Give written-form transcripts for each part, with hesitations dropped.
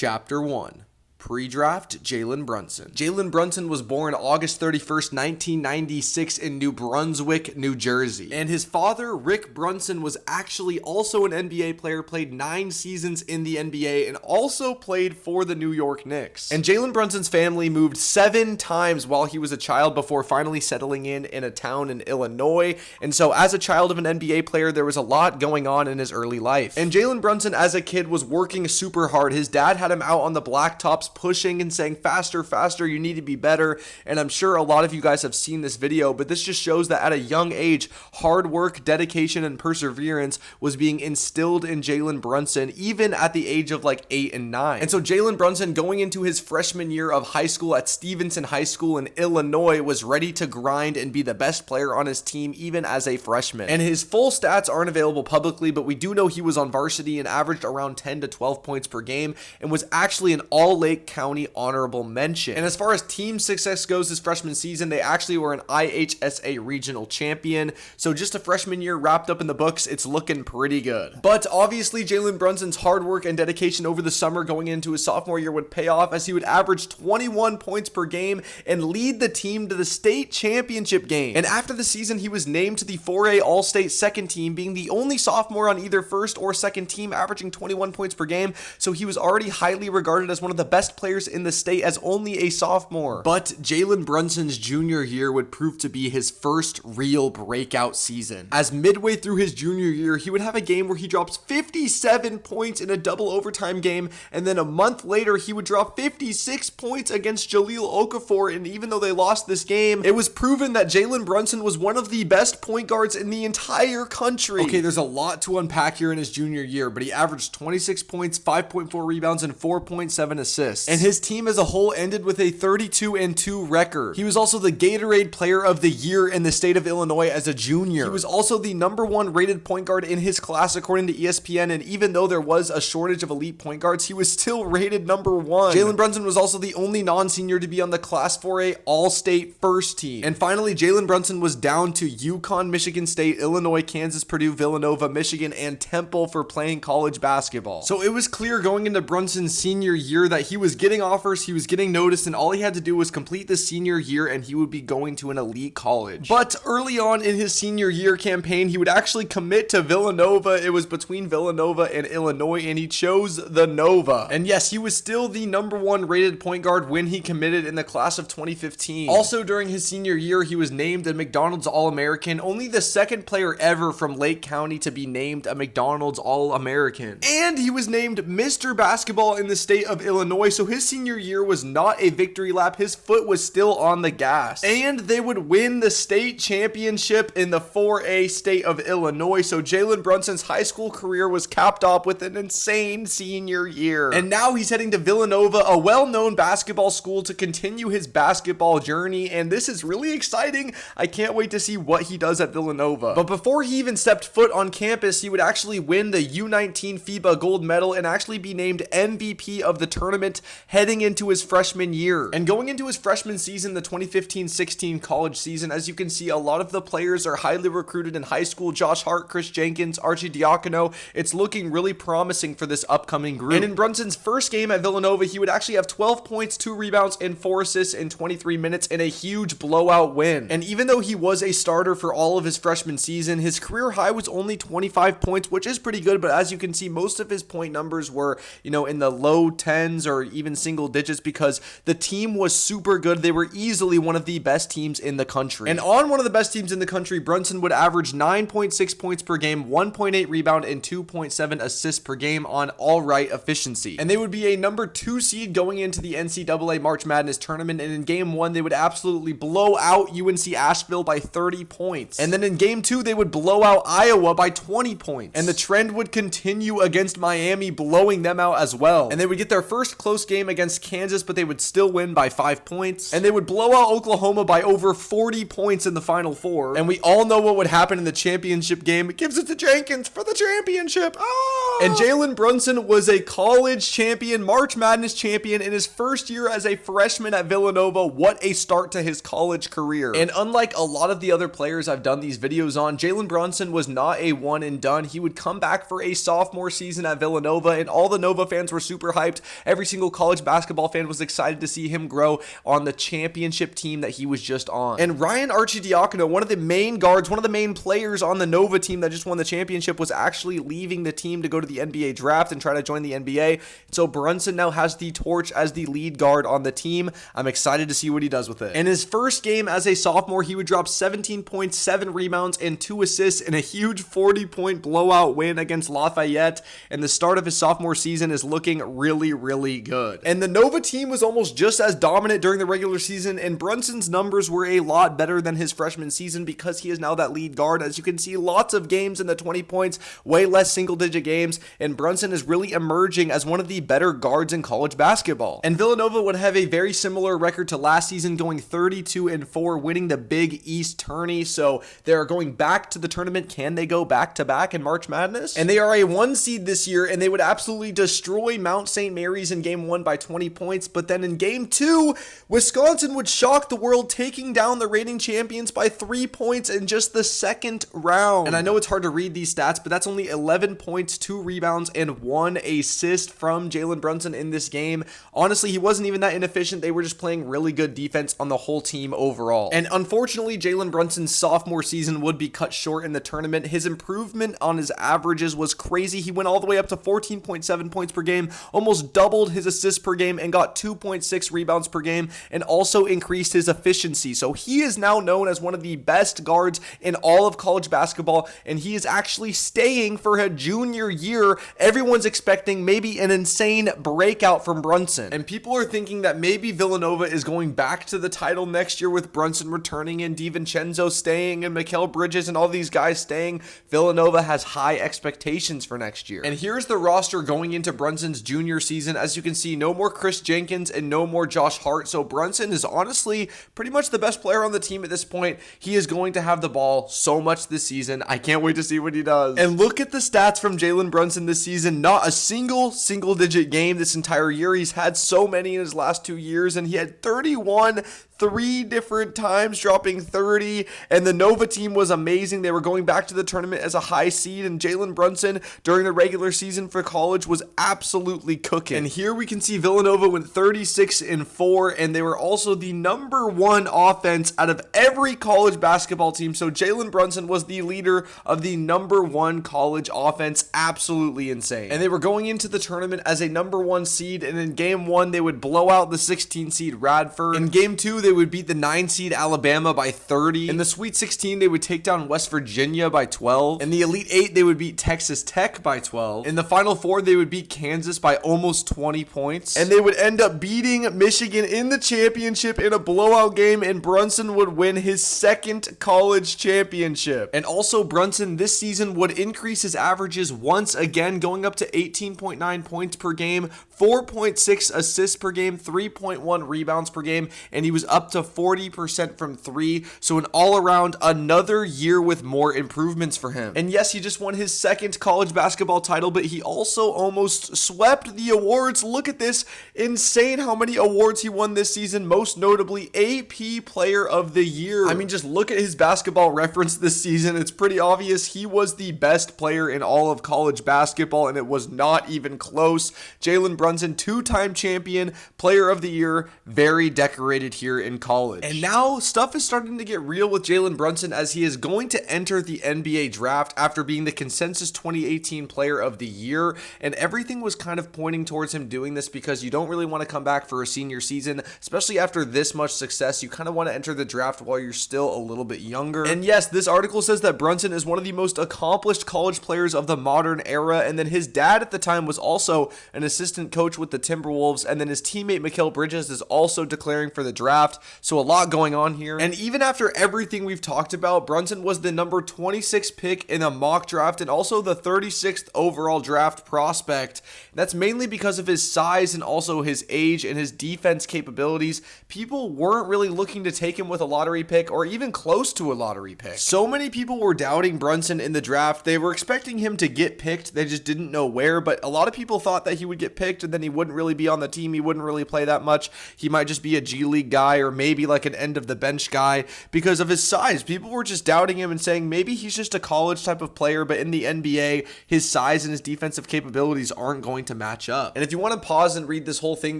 Chapter 1. Pre-draft Jalen Brunson. Jalen Brunson was born August 31st, 1996 in New Brunswick, New Jersey. And his father, Rick Brunson, was actually also an NBA player, played 9 seasons in the NBA, and also played for the New York Knicks. And Jalen Brunson's family moved 7 times while he was a child before finally settling in a town in Illinois. And so as a child of an NBA player, there was a lot going on in his early life. And Jalen Brunson, as a kid, was working super hard. His dad had him out on the blacktops pushing and saying, faster, faster, you need to be better. And I'm sure a lot of you guys have seen this video, but this just shows that at a young age, hard work, dedication, and perseverance was being instilled in Jalen Brunson, even at the age of like 8 and 9. And so Jalen Brunson, going into his freshman year of high school at Stevenson High School in Illinois, was ready to grind and be the best player on his team, even as a freshman. And his full stats aren't available publicly, but we do know he was on varsity and averaged around 10 to 12 points per game and was actually an all-Lake County honorable mention. And as far as team success goes his freshman season, they actually were an IHSA regional champion. So just a freshman year wrapped up in the books, it's looking pretty good. But obviously Jalen Brunson's hard work and dedication over the summer going into his sophomore year would pay off, as he would average 21 points per game and lead the team to the state championship game. And after the season, he was named to the 4A All-State second team, being the only sophomore on either first or second team averaging 21 points per game. So he was already highly regarded as one of the best players in the state as only a sophomore. But Jalen Brunson's junior year would prove to be his first real breakout season, as midway through his junior year, he would have a game where he drops 57 points in a double overtime game, and then a month later, he would drop 56 points against Jahlil Okafor. And even though they lost this game, it was proven that Jalen Brunson was one of the best point guards in the entire country. Okay, there's a lot to unpack here in his junior year, but he averaged 26 points, 5.4 rebounds, and 4.7 assists. And his team as a whole ended with a 32-2 record. He was also the Gatorade Player of the Year in the state of Illinois as a junior. He was also the #1 rated point guard in his class according to ESPN, and even though there was a shortage of elite point guards, he was still rated #1. Jalen Brunson was also the only non-senior to be on the Class 4A All-State first team. And finally, Jalen Brunson was down to UConn, Michigan State, Illinois, Kansas, Purdue, Villanova, Michigan, and Temple for playing college basketball. So it was clear going into Brunson's senior year that he was getting offers, he was getting noticed, and all he had to do was complete the senior year and he would be going to an elite college. But early on in his senior year campaign, he would actually commit to Villanova. It was between Villanova and Illinois, and he chose the Nova. And yes, he was still the #1 rated point guard when he committed in the class of 2015. Also during his senior year, he was named a McDonald's All-American, only the second player ever from Lake County to be named a McDonald's All-American. And he was named Mr. Basketball in the state of Illinois, so his senior year was not a victory lap. His foot was still on the gas. And they would win the state championship in the 4A state of Illinois, so Jalen Brunson's high school career was capped off with an insane senior year. And now he's heading to Villanova, a well-known basketball school, to continue his basketball journey, and this is really exciting. I can't wait to see what he does at Villanova. But before he even stepped foot on campus, he would actually win the U19 FIBA gold medal and actually be named MVP of the tournament heading into his freshman year. And going into his freshman season, the 2015-16 college season, as you can see, a lot of the players are highly recruited in high school. Josh Hart, Chris Jenkins, Archie Diacono. It's looking really promising for this upcoming group. And in Brunson's first game at Villanova, he would actually have 12 points, 2 rebounds, and 4 assists in 23 minutes in a huge blowout win. And even though he was a starter for all of his freshman season, his career high was only 25 points, which is pretty good, but as you can see, most of his point numbers were, in the low 10s or even single digits, because the team was super good. They were easily one of the best teams in the country. And on one of the best teams in the country, Brunson would average 9.6 points per game, 1.8 rebound, and 2.7 assists per game on all-right efficiency. And they would be a #2 seed going into the NCAA March Madness tournament, and in game 1, they would absolutely blow out UNC Asheville by 30 points. And then in game 2, they would blow out Iowa by 20 points. And the trend would continue against Miami, blowing them out as well. And they would get their first close close game against Kansas, but they would still win by 5 points. And they would blow out Oklahoma by over 40 points in the Final Four. And we all know what would happen in the championship game. It gives it to Jenkins for the championship. Oh! And Jalen Brunson was a college champion, March Madness champion in his first year as a freshman at Villanova. What a start to his college career. And unlike a lot of the other players I've done these videos on, Jalen Brunson was not a one and done. He would come back for a sophomore season at Villanova, and all the Nova fans were super hyped. Every single college basketball fan was excited to see him grow on the championship team that he was just on. And Ryan Arcidiacono, one of the main guards, one of the main players on the Nova team that just won the championship, was actually leaving the team to go to the NBA draft and try to join the NBA. So Brunson now has the torch as the lead guard on the team. I'm excited to see what he does with it. In his first game as a sophomore, he would drop 17.7 rebounds and 2 assists in a huge 40-point blowout win against Lafayette. And the start of his sophomore season is looking really, really good. And the Nova team was almost just as dominant during the regular season, and Brunson's numbers were a lot better than his freshman season because he is now that lead guard. As you can see, lots of games in the 20 points, way less single-digit games, and Brunson is really emerging as one of the better guards in college basketball. And Villanova would have a very similar record to last season, going 32-4, winning the Big East tourney. So they're going back to the tournament. Can they go back-to-back in March Madness? And they are a 1 seed this year, and they would absolutely destroy Mount St. Mary's in game 1 by 20 points. But then in game 2, Wisconsin would shock the world, taking down the reigning champions by 3 points in just the second round. And I know it's hard to read these stats, but that's only 11 points, 2 rebounds, and 1 assist from Jalen Brunson in this game. Honestly, he wasn't even that inefficient. They were just playing really good defense on the whole team overall. And unfortunately, Jalen Brunson's sophomore season would be cut short in the tournament. His improvement on his averages was crazy. He went all the way up to 14.7 points per game, almost doubled his assists per game, and got 2.6 rebounds per game, and also increased his efficiency. So he is now known as one of the best guards in all of college basketball, and he is actually staying for a junior year. Everyone's expecting maybe an insane breakout from Brunson, and people are thinking that maybe Villanova is going back to the title next year with Brunson returning and DiVincenzo staying and Mikal Bridges and all these guys staying. Villanova has high expectations for next year. And here's the roster going into Brunson's junior season. As you can see, no more Chris Jenkins and no more Josh Hart. So Brunson is honestly pretty much the best player on the team at this point. He is going to have the ball so much this season. I can't wait to see what he does. And look at the stats from Jalen Brunson this season. Not a single-digit game this entire year. He's had so many in his last 2 years, and he had 31 3 different times, dropping 30, and the Nova team was amazing. They were going back to the tournament as a high seed, and Jalen Brunson during the regular season for college was absolutely cooking. And here we can see Villanova went 36-4, and they were also the number 1 offense out of every college basketball team. So Jalen Brunson was the leader of the number 1 college offense. Absolutely insane. And they were going into the tournament as a number 1 seed, and in game 1 they would blow out the 16 seed Radford. In game 2 they would beat the 9 seed Alabama by 30. In the Sweet 16, they would take down West Virginia by 12. In the Elite 8, they would beat Texas Tech by 12. In the Final 4, they would beat Kansas by almost 20 points. And they would end up beating Michigan in the championship in a blowout game, and Brunson would win his 2nd college championship. And also, Brunson this season would increase his averages once again, going up to 18.9 points per game, 4.6 assists per game, 3.1 rebounds per game, and he was up to 40% from 3. So an all-around another year with more improvements for him. And yes, he just won his 2nd college basketball title, but he also almost swept the awards. Look at this. Insane how many awards he won this season, most notably AP Player of the Year. I mean, just look at his basketball reference this season. It's pretty obvious he was the best player in all of college basketball, and it was not even close. Jalen Brunson, 2-time champion, Player of the Year, very decorated here in college. And now stuff is starting to get real with Jalen Brunson, as he is going to enter the NBA draft after being the consensus 2018 Player of the Year, and everything was kind of pointing towards him doing this because you don't really want to come back for a senior season, especially after this much success. You kind of want to enter the draft while you're still a little bit younger. And yes, this article says that Brunson is one of the most accomplished college players of the modern era, and then his dad at the time was also an assistant coach with the Timberwolves, and then his teammate Mikal Bridges is also declaring for the draft. So a lot going on here. And even after everything we've talked about, Brunson was the number 26 pick in a mock draft and also the 36th overall draft prospect. That's mainly because of his size size and also his age and his defense capabilities, people weren't really looking to take him with a lottery pick or even close to a lottery pick. So many people were doubting Brunson in the draft. They were expecting him to get picked. They just didn't know where, but a lot of people thought that he would get picked and then he wouldn't really be on the team. He wouldn't really play that much. He might just be a G League guy or maybe like an end of the bench guy because of his size. People were just doubting him and saying maybe he's just a college type of player, but in the NBA, his size and his defensive capabilities aren't going to match up. And if you want to pause and read this whole thing,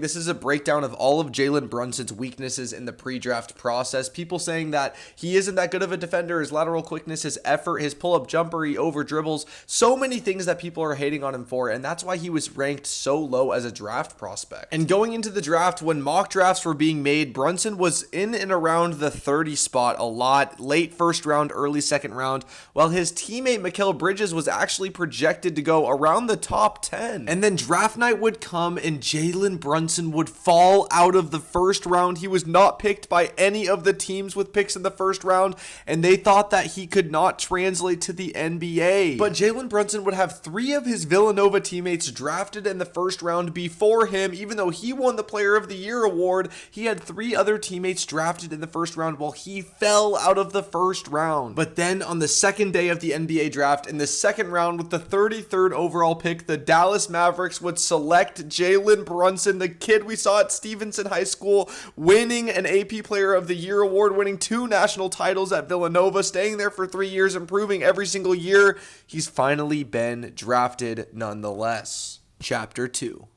this is a breakdown of all of Jalen Brunson's weaknesses in the pre-draft process. People saying that he isn't that good of a defender, his lateral quickness, his effort, his pull-up jumper, he over dribbles, so many things that people are hating on him for, and that's why he was ranked so low as a draft prospect. And going into the draft, when mock drafts were being made, Brunson was in and around the 30 spot a lot, late first round, early second round, while his teammate Mikal Bridges was actually projected to go around the top 10. And then draft night would come and Jalen Brunson would fall out of the first round. He was not picked by any of the teams with picks in the first round, and they thought that he could not translate to the NBA. But Jalen Brunson would have 3 of his Villanova teammates drafted in the first round before him. Even though he won the Player of the Year award, he had 3 other teammates drafted in the first round while he fell out of the first round. But then on the second day of the NBA draft, in the second round with the 33rd overall pick, the Dallas Mavericks would select Jalen Brunson, the kid we saw at Stevenson High School, winning an AP Player of the Year award, winning 2 national titles at Villanova, staying there for 3 years, improving every single year. He's finally been drafted nonetheless. Chapter 2.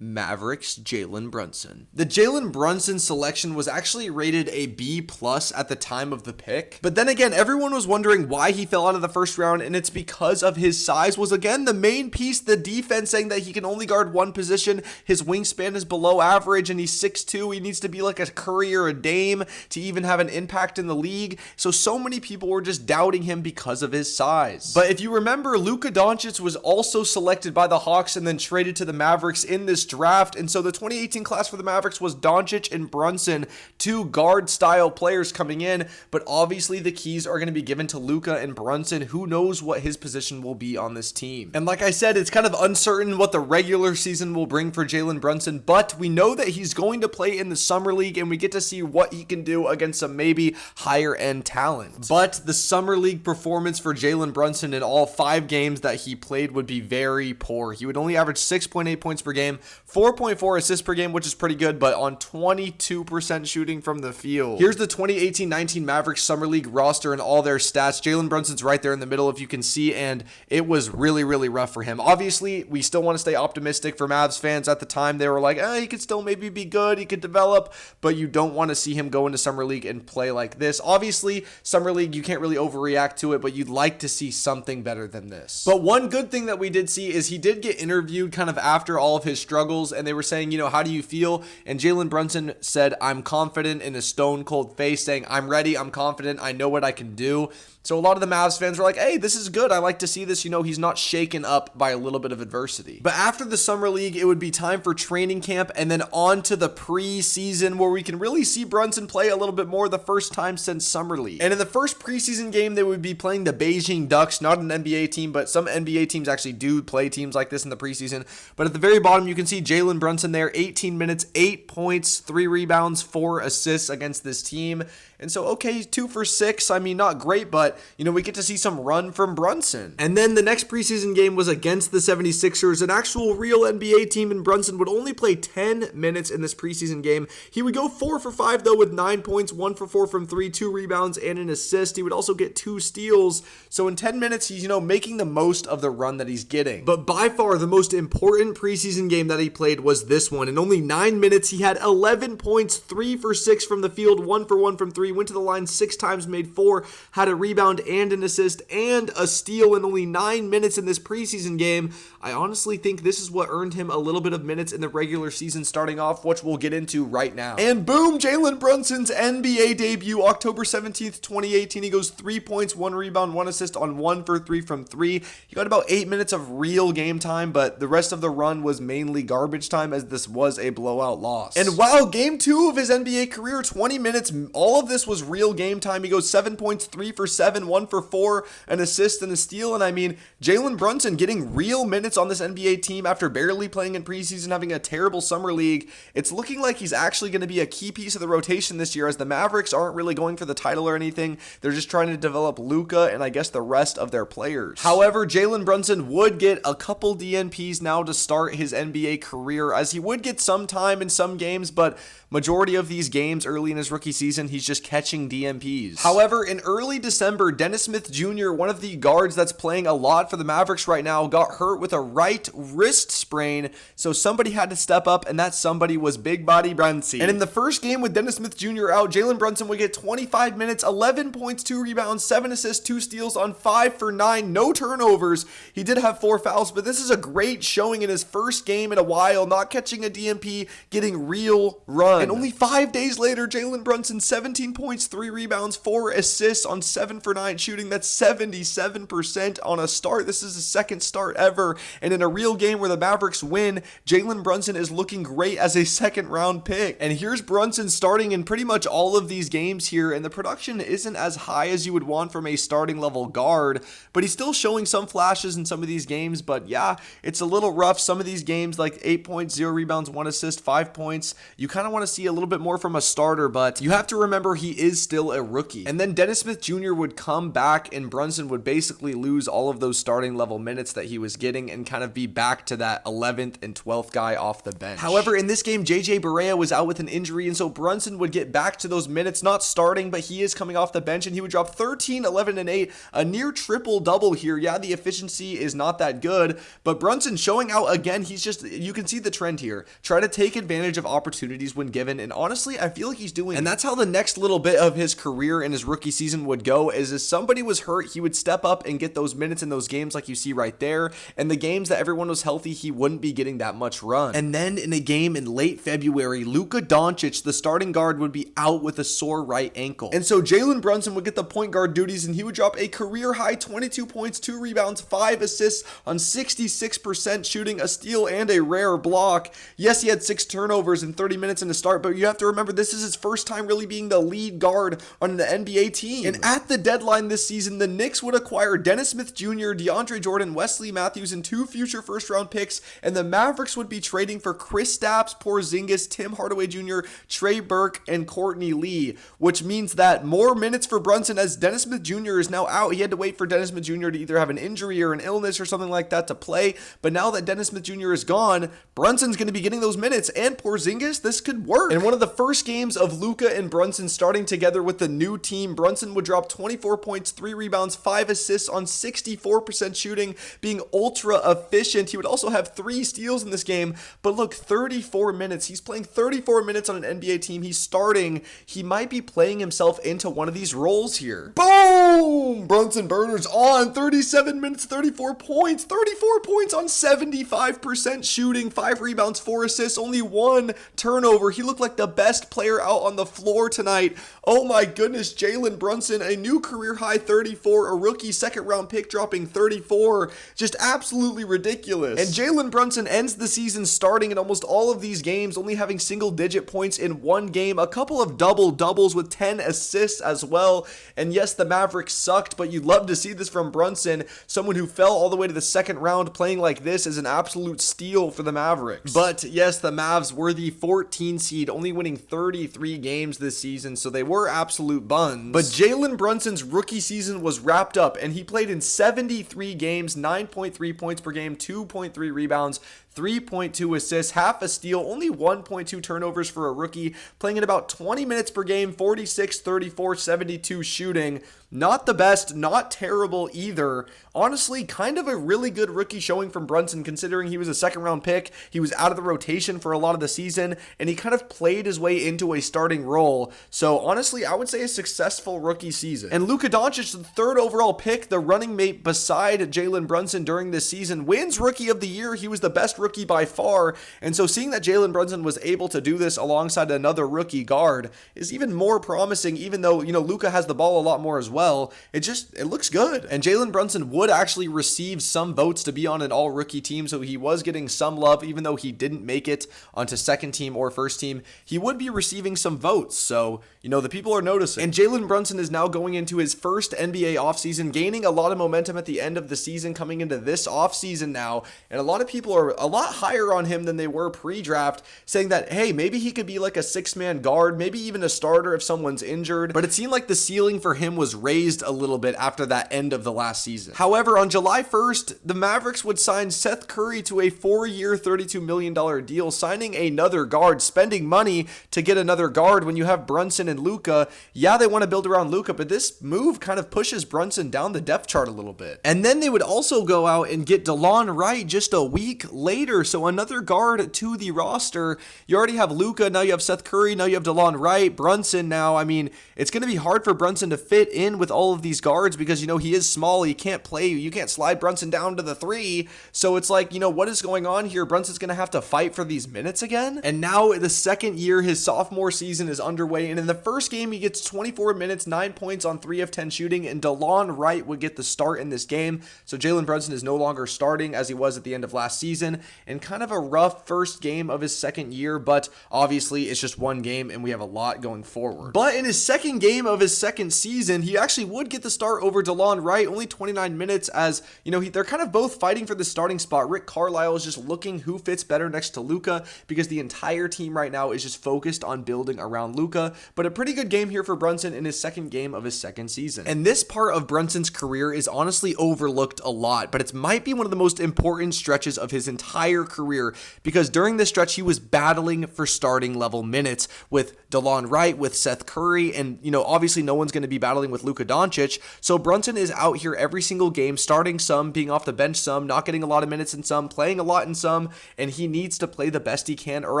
Mavericks Jalen Brunson. The Jalen Brunson selection was actually rated a B+ at the time of the pick. But then again, everyone was wondering why he fell out of the first round, and it's because of his size was again the main piece, the defense, saying that he can only guard one position. His wingspan is below average and he's 6'2". He needs to be like a Curry or a Dame to even have an impact in the league. So many people were just doubting him because of his size. But if you remember, Luka Doncic was also selected by the Hawks and then traded to the Mavericks in this draft, and so the 2018 class for the Mavericks was Doncic and Brunson, 2 guard style players coming in, but obviously the keys are going to be given to Luka and Brunson. Who knows what his position will be on this team? And like I said, it's kind of uncertain what the regular season will bring for Jalen Brunson, but we know that he's going to play in the summer league and we get to see what he can do against some maybe higher end talent. But the summer league performance for Jalen Brunson in all 5 games that he played would be very poor. He would only average 6.8 points per game, 4.4 assists per game, which is pretty good, but on 22% shooting from the field. Here's the 2018-19 Mavericks Summer League roster and all their stats. Jalen Brunson's right there in the middle, if you can see, and it was really, really rough for him. Obviously, we still want to stay optimistic for Mavs fans. At the time, they were like, he could still maybe be good, he could develop, but you don't want to see him go into Summer League and play like this. Obviously, Summer League, you can't really overreact to it, but you'd like to see something better than this. But one good thing that we did see is he did get interviewed kind of after all of his struggles, and they were saying, how do you feel? And Jalen Brunson said, I'm confident, in a stone cold face, saying, I'm ready, I'm confident, I know what I can do. So a lot of the Mavs fans were like, hey, this is good. I like to see this. He's not shaken up by a little bit of adversity. But after the summer league, it would be time for training camp and then on to the preseason where we can really see Brunson play a little bit more, the first time since summer league. And in the first preseason game, they would be playing the Beijing Ducks, not an NBA team, but some NBA teams actually do play teams like this in the preseason. But at the very bottom, you can see Jalen Brunson there, 18 minutes, 8 points, 3 rebounds, 4 assists against this team. And so, okay, 2 for 6. I mean, not great, but, we get to see some run from Brunson. And then the next preseason game was against the 76ers, an actual real NBA team, and Brunson would only play 10 minutes in this preseason game. He would go 4 for 5, though, with 9 points, 1 for 4 from 3, 2 rebounds, and an assist. He would also get 2 steals. So in 10 minutes, he's, making the most of the run that he's getting. But by far, the most important preseason game that he played was this one. In only 9 minutes, he had 11 points, 3 for 6 from the field, 1 for 1 from 3, went to the line 6 times, made 4, had a rebound and an assist and a steal in only 9 minutes in this preseason game. I honestly think this is what earned him a little bit of minutes in the regular season starting off, which we'll get into right now. And boom, Jalen Brunson's NBA debut, October 17th, 2018. He goes 3 points, 1 rebound, 1 assist on 1 for 3 from 3. He got about 8 minutes of real game time, but the rest of the run was mainly garbage time as this was a blowout loss. And wow, game 2 of his NBA career, 20 minutes, all of this this was real game time. He goes 7 points, 3 for 7, 1 for 4, an assist and a steal. And I mean, Jalen Brunson getting real minutes on this NBA team after barely playing in preseason, having a terrible summer league. It's looking like he's actually going to be a key piece of the rotation this year, as the Mavericks aren't really going for the title or anything. They're just trying to develop Luka and I guess the rest of their players. However, Jalen Brunson would get a couple DNPs now to start his NBA career, as he would get some time in some games, but majority of these games early in his rookie season, he's just catching DNPs. However, in early December, Dennis Smith Jr., one of the guards that's playing a lot for the Mavericks right now, got hurt with a right wrist sprain, so somebody had to step up, and that somebody was Big Body Brunson. And in the first game with Dennis Smith Jr. out, Jalen Brunson would get 25 minutes, 11 points, 2 rebounds, 7 assists, 2 steals on 5 for 9, no turnovers. He did have 4 fouls, but this is a great showing in his first game in a while, not catching a DNP, getting real run. And only 5 days later, Jalen Brunson, 17 points, 3 rebounds, 4 assists on 7 for 9 shooting. That's 77% on a start. This is his second start ever. And in a real game where the Mavericks win, Jalen Brunson is looking great as a second round pick. And here's Brunson starting in pretty much all of these games here. And the production isn't as high as you would want from a starting level guard, but he's still showing some flashes in some of these games. But yeah, it's a little rough. Some of these games, like 8 points, 0 rebounds, 1 assist, 5 points, you kind of want to see a little bit more from a starter, but you have to remember he is still a rookie. And then Dennis Smith Jr. would come back and Brunson would basically lose all of those starting level minutes that he was getting and kind of be back to that 11th and 12th guy off the bench. However, in this game, JJ Barea was out with an injury, and so Brunson would get back to those minutes, not starting, but he is coming off the bench, and he would drop 13, 11, and 8, a near triple-double here. Yeah, the efficiency is not that good, but Brunson showing out again. He's just, you can see the trend here. Try to take advantage of opportunities when given, and honestly, I feel like he's doing, and that's how the next little bit of his career in his rookie season would go, is if somebody was hurt, he would step up and get those minutes in those games like you see right there, and the games that everyone was healthy, he wouldn't be getting that much run. And then in a game in late February, Luka Doncic, the starting guard, would be out with a sore right ankle, and so Jalen Brunson would get the point guard duties, and he would drop a career high 22 points, 2 rebounds, 5 assists on 66% shooting, a steal, and a rare block. Yes, he had 6 turnovers in 30 minutes in the start, but you have to remember this is his first time really being the lead guard on the NBA team. And at the deadline this season, the Knicks would acquire Dennis Smith Jr., DeAndre Jordan, Wesley Matthews, and 2 future first-round picks, and the Mavericks would be trading for Kristaps Porzingis, Tim Hardaway Jr., Trey Burke, and Courtney Lee, which means that more minutes for Brunson, as Dennis Smith Jr. is now out. He had to wait for Dennis Smith Jr. to either have an injury or an illness or something like that to play, but now that Dennis Smith Jr. is gone, Brunson's going to be getting those minutes, and Porzingis, this could work. And one of the first games of Luka and Brunson starting together with the new team, Brunson would drop 24 points, 3 rebounds, 5 assists on 64% shooting, being ultra efficient. He would also have 3 steals in this game, but look, 34 minutes. He's playing 34 minutes on an NBA team. He's starting. He might be playing himself into one of these roles here. Boom! Brunson burners on 37 minutes, 34 points on 75% shooting, 5 rebounds, 4 assists, only 1 turnover. He looked like the best player out on the floor tonight. Oh my goodness, Jalen Brunson, a new career high 34, a rookie second round pick dropping 34, just absolutely ridiculous. And Jalen Brunson ends the season starting in almost all of these games, only having single digit points in 1 game, a couple of double doubles with 10 assists as well. And yes, the Mavericks sucked, but you'd love to see this from Brunson. Someone who fell all the way to the second round playing like this is an absolute steal for the Mavericks. But yes, the Mavs were the 14 seed, only winning 33 games this season, so they were absolute buns. But Jalen Brunson's rookie season was wrapped up, and he played in 73 games, 9.3 points per game, 2.3 rebounds, 3.2 assists, half a steal, only 1.2 turnovers for a rookie, playing in about 20 minutes per game, 46, 34, 72 shooting. Not the best, not terrible either. Honestly, kind of a really good rookie showing from Brunson, considering he was a second round pick. He was out of the rotation for a lot of the season, and he kind of played his way into a starting role. So honestly, I would say a successful rookie season. And Luka Doncic, the 3rd overall pick, the running mate beside Jalen Brunson during this season, wins Rookie of the Year. He was the best rookie by far. And so seeing that Jalen Brunson was able to do this alongside another rookie guard is even more promising, even though, Luka has the ball a lot more as well. It looks good. And Jalen Brunson would actually receive some votes to be on an all-rookie team, so he was getting some love, even though he didn't make it onto second team or first team. He would be receiving some votes, so, the people are noticing. And Jalen Brunson is now going into his first NBA offseason, gaining a lot of momentum at the end of the season, coming into this offseason now, and a lot of people are a lot higher on him than they were pre-draft, saying that, hey, maybe he could be like a six-man guard, maybe even a starter if someone's injured, but it seemed like the ceiling for him was raised a little bit after that end of the last season. However, on July 1st, the Mavericks would sign Seth Curry to a 4-year, $32 million deal, signing another guard, spending money to get another guard when you have Brunson and Luka. Yeah, they want to build around Luka, but this move kind of pushes Brunson down the depth chart a little bit. And then they would also go out and get DeLon Wright just a week later, so another guard to the roster. You already have Luka, now you have Seth Curry, now you have DeLon Wright, Brunson now. I mean, it's going to be hard for Brunson to fit in with all of these guards because, he is small. He can't play. You can't slide Brunson down to the 3. So it's like, what is going on here? Brunson's going to have to fight for these minutes again. And now the second year, his sophomore season is underway. And in the first game, he gets 24 minutes, 9 points on 3 of 10 shooting. And DeLon Wright would get the start in this game. So Jalen Brunson is no longer starting as he was at the end of last season. And kind of a rough first game of his second year. But obviously, it's just one game and we have a lot going forward. But in his second game of his second season, he actually would get the start over DeLon Wright, only 29 minutes as, they're kind of both fighting for the starting spot. Rick Carlisle is just looking who fits better next to Luka because the entire team right now is just focused on building around Luka. But a pretty good game here for Brunson in his second game of his second season. And this part of Brunson's career is honestly overlooked a lot, but it might be one of the most important stretches of his entire career because during this stretch, he was battling for starting level minutes with DeLon Wright, with Seth Curry, and, obviously no one's going to be battling with Luka Doncic. So Brunson is out here every single game, starting some, being off the bench some, not getting a lot of minutes in some, playing a lot in some, and he needs to play the best he can or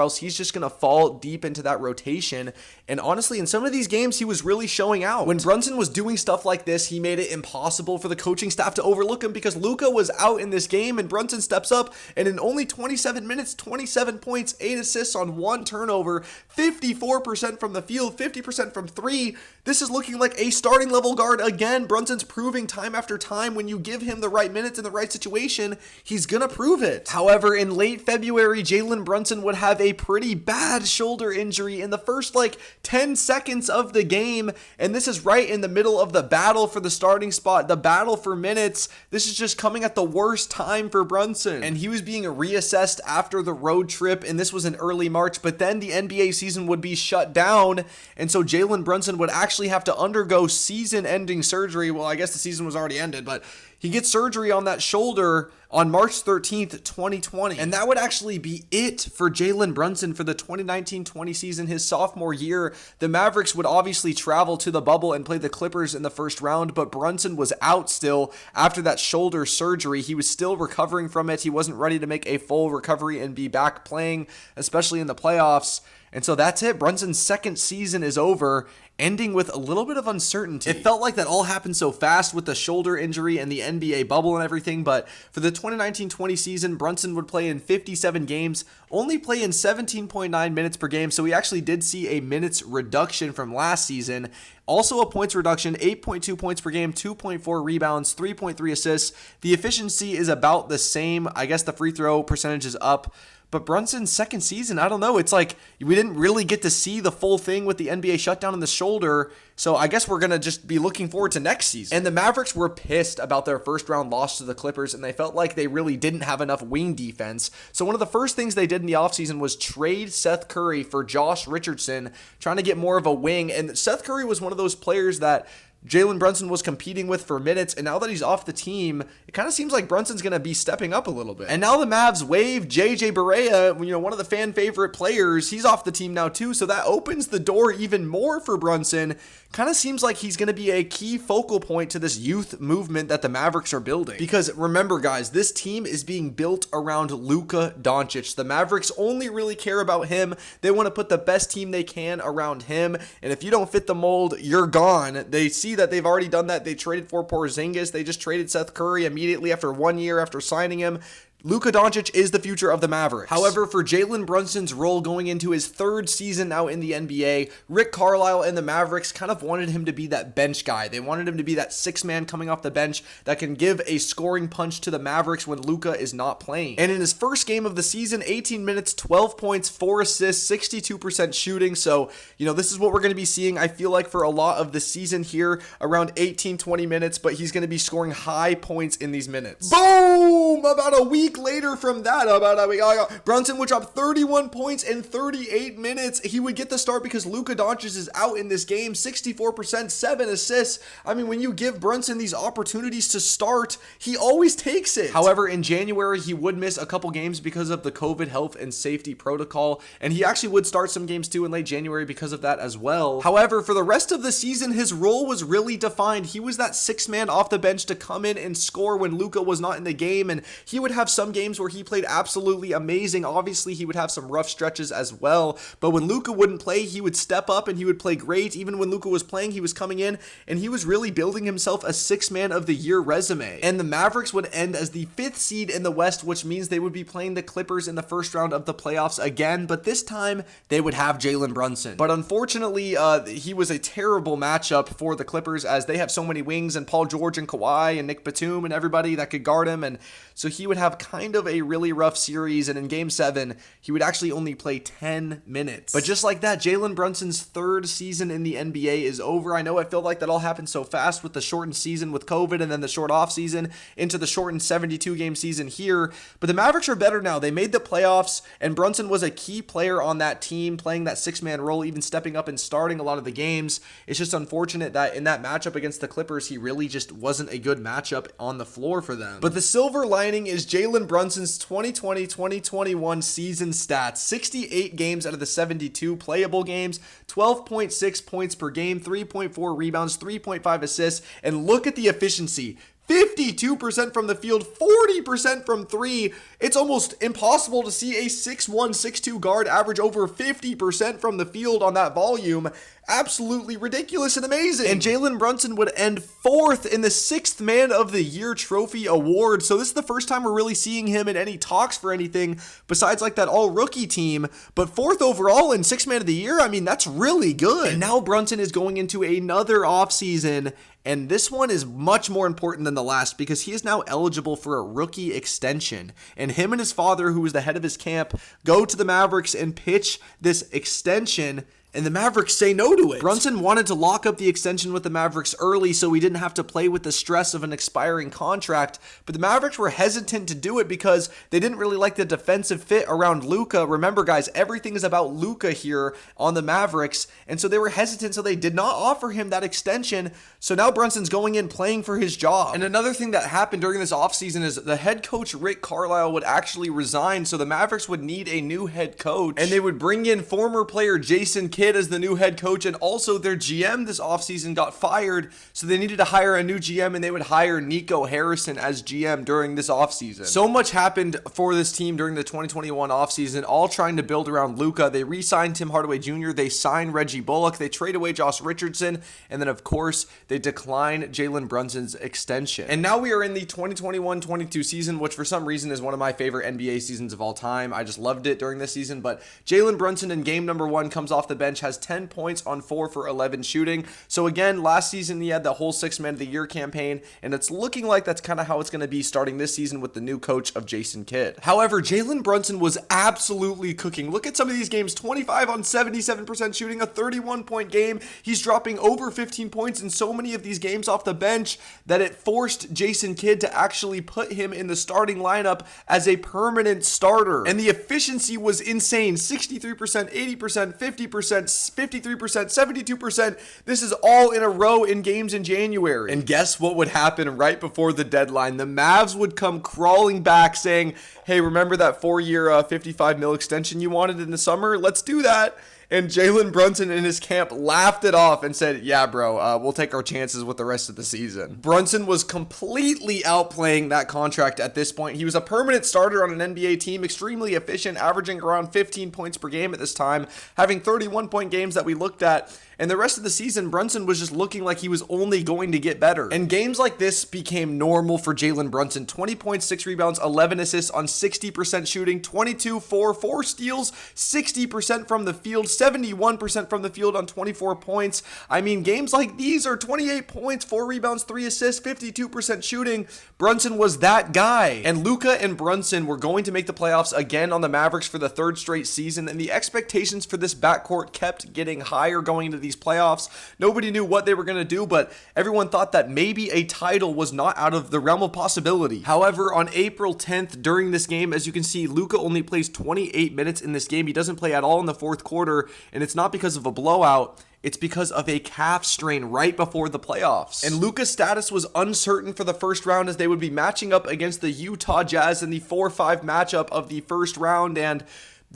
else he's just going to fall deep into that rotation. And honestly, in some of these games, he was really showing out. When Brunson was doing stuff like this, he made it impossible for the coaching staff to overlook him because Luka was out in this game and Brunson steps up and in only 27 minutes, 27 points, 8 assists on 1 turnover, 54% from the field, 50% from 3. This is looking like a starting level guard again. Brunson's proving time after time when you give him the right minutes in the right situation, he's gonna prove it. However, in late February, Jalen Brunson would have a pretty bad shoulder injury in the first 10 seconds of the game, and this is right in the middle of the battle for the starting spot, the battle for minutes. This is just coming at the worst time for Brunson, and he was being reassessed after the road trip, and this was in early March, but then the NBA season would be shut down, and so Jalen Brunson would actually have to undergo season-ending surgery. Well, I guess the season was already ended, but he gets surgery on that shoulder on March 13th, 2020. And that would actually be it for Jalen Brunson for the 2019-20 season, his sophomore year. The Mavericks would obviously travel to the bubble and play the Clippers in the first round, but Brunson was out still after that shoulder surgery. He was still recovering from it. He wasn't ready to make a full recovery and be back playing, especially in the playoffs. And so that's it. Brunson's second season is over, ending with a little bit of uncertainty. It felt like that all happened so fast with the shoulder injury and the NBA bubble and everything, but for the 2019-20 season, Brunson would play in 57 games, only play in 17.9 minutes per game, so we actually did see a minutes reduction from last season. Also a points reduction, 8.2 points per game, 2.4 rebounds, 3.3 assists. The efficiency is about the same. I guess the free throw percentage is up. But Brunson's second season, I don't know. It's like we didn't really get to see the full thing with the NBA shutdown in the shoulder. So I guess we're going to just be looking forward to next season. And the Mavericks were pissed about their first round loss to the Clippers, and they felt like they really didn't have enough wing defense. So one of the first things they did in the offseason was trade Seth Curry for Josh Richardson, trying to get more of a wing. And Seth Curry was one of those players that Jalen Brunson was competing with for minutes, and now that he's off the team, it kind of seems like Brunson's going to be stepping up a little bit. And now the Mavs waive JJ Barea, one of the fan favorite players. He's off the team now too, so that opens the door even more for Brunson. Kind of seems like he's going to be a key focal point to this youth movement that the Mavericks are building. Because remember, guys, this team is being built around Luka Doncic. The Mavericks only really care about him. They want to put the best team they can around him, and if you don't fit the mold, you're gone. They see that they've already done that. They traded for Porzingis. They just traded Seth Curry immediately after 1 year after signing him. Luka Doncic is the future of the Mavericks. However, for Jalen Brunson's role going into his third season now in the NBA, Rick Carlisle and the Mavericks kind of wanted him to be that bench guy. They wanted him to be that sixth man coming off the bench that can give a scoring punch to the Mavericks when Luka is not playing. And in his first game of the season, 18 minutes, 12 points, 4 assists, 62% shooting. So, this is what we're going to be seeing, I feel like, for a lot of the season here, around 18, 20 minutes, but he's going to be scoring high points in these minutes. Boom! About a week later from that, Brunson would drop 31 points in 38 minutes. He would get the start because Luka Doncic is out in this game. 64%, 7 assists. I mean, when you give Brunson these opportunities to start, he always takes it. However, in January, he would miss a couple games because of the COVID health and safety protocol, and he actually would start some games too in late January because of that as well. However, for the rest of the season, his role was really defined. He was that sixth man off the bench to come in and score when Luka was not in the game, and he would have some games where he played absolutely amazing. Obviously, he would have some rough stretches as well, but when Luka wouldn't play, he would step up and he would play great. Even when Luka was playing, he was coming in and he was really building himself a sixth man of the year resume. And the Mavericks would end as the 5th seed in the West, which means they would be playing the Clippers in the first round of the playoffs again, but this time they would have Jalen Brunson. But unfortunately, he was a terrible matchup for the Clippers as they have so many wings and Paul George and Kawhi and Nick Batum and everybody that could guard him, and so he would have kind of a really rough series, and in Game 7, he would actually only play 10 minutes. But just like that, Jalen Brunson's third season in the NBA is over. I know it felt like that all happened so fast with the shortened season with COVID and then the short off season into the shortened 72-game season here, but the Mavericks are better now. They made the playoffs, and Brunson was a key player on that team, playing that six-man role, even stepping up and starting a lot of the games. It's just unfortunate that in that matchup against the Clippers, he really just wasn't a good matchup on the floor for them. But the silver lining is Jalen Brunson's 2020-2021 season stats. 68 games out of the 72 playable games, 12.6 points per game, 3.4 rebounds, 3.5 assists, and look at the efficiency. 52% from the field, 40% from three. It's almost impossible to see a 6'1", 6'2" guard average over 50% from the field on that volume. Absolutely ridiculous and amazing. And Jalen Brunson would end 4th in the 6th Man of the Year trophy award. So this is the first time we're really seeing him in any talks for anything besides like that all-rookie team. But 4th overall in 6th Man of the Year, I mean, that's really good. And now Brunson is going into another offseason, and this one is much more important than the last because he is now eligible for a rookie extension. And him and his father, who was the head of his camp, go to the Mavericks and pitch this extension, and the Mavericks say no to it. Brunson wanted to lock up the extension with the Mavericks early so he didn't have to play with the stress of an expiring contract, but the Mavericks were hesitant to do it because they didn't really like the defensive fit around Luka. Remember, guys, everything is about Luka here on the Mavericks, and so they were hesitant, so they did not offer him that extension. So now Brunson's going in playing for his job. And another thing that happened during this offseason is the head coach, Rick Carlisle, would actually resign, so the Mavericks would need a new head coach, and they would bring in former player Jason Kidd as the new head coach, and also their GM this offseason got fired, so they needed to hire a new GM, and they would hire Nico Harrison as GM during this offseason. So much happened for this team during the 2021 offseason, all trying to build around Luka. They re-signed Tim Hardaway Jr., they signed Reggie Bullock, they trade away Josh Richardson, and then of course they decline Jalen Brunson's extension. And now we are in the 2021-22 season, which for some reason is one of my favorite NBA seasons of all time. I just loved it during this season, but Jalen Brunson in game number 1 comes off the bench, has 10 points on 4 for 11 shooting. So again, last season he had the whole 6 Man of the Year campaign, and it's looking like that's kind of how it's going to be starting this season with the new coach of Jason Kidd. However, Jalen Brunson was absolutely cooking. Look at some of these games: 25 on 77% shooting, a 31-point game. He's dropping over 15 points in so many of these games off the bench that it forced Jason Kidd to actually put him in the starting lineup as a permanent starter. And the efficiency was insane: 63%, 80%, 50%, 53%, 72%. This is all in a row in games in January. And guess what would happen right before the deadline? The Mavs would come crawling back saying, hey, remember that 4-year $55 million extension you wanted in the summer? Let's do that. And Jalen Brunson and his camp laughed it off and said, yeah, bro, we'll take our chances with the rest of the season. Brunson was completely outplaying that contract at this point. He was a permanent starter on an NBA team, extremely efficient, averaging around 15 points per game at this time, having 31-point games that we looked at. And the rest of the season, Brunson was just looking like he was only going to get better. And games like this became normal for Jalen Brunson. 20 points, 6 rebounds, 11 assists on 60% shooting, 22, 4 steals, 60% from the field, 71% from the field on 24 points. I mean, games like these are 28 points, 4 rebounds, 3 assists, 52% shooting. Brunson was that guy. And Luka and Brunson were going to make the playoffs again on the Mavericks for the 3rd straight season. And the expectations for this backcourt kept getting higher going into these playoffs. Nobody knew what they were going to do, but everyone thought that maybe a title was not out of the realm of possibility. However, on April 10th, during this game, as you can see, Luka only plays 28 minutes in this game. He doesn't play at all in the 4th quarter, and it's not because of a blowout. It's because of a calf strain right before the playoffs. And Luka's status was uncertain for the first round, as they would be matching up against the Utah Jazz in the 4-5 matchup of the first round. And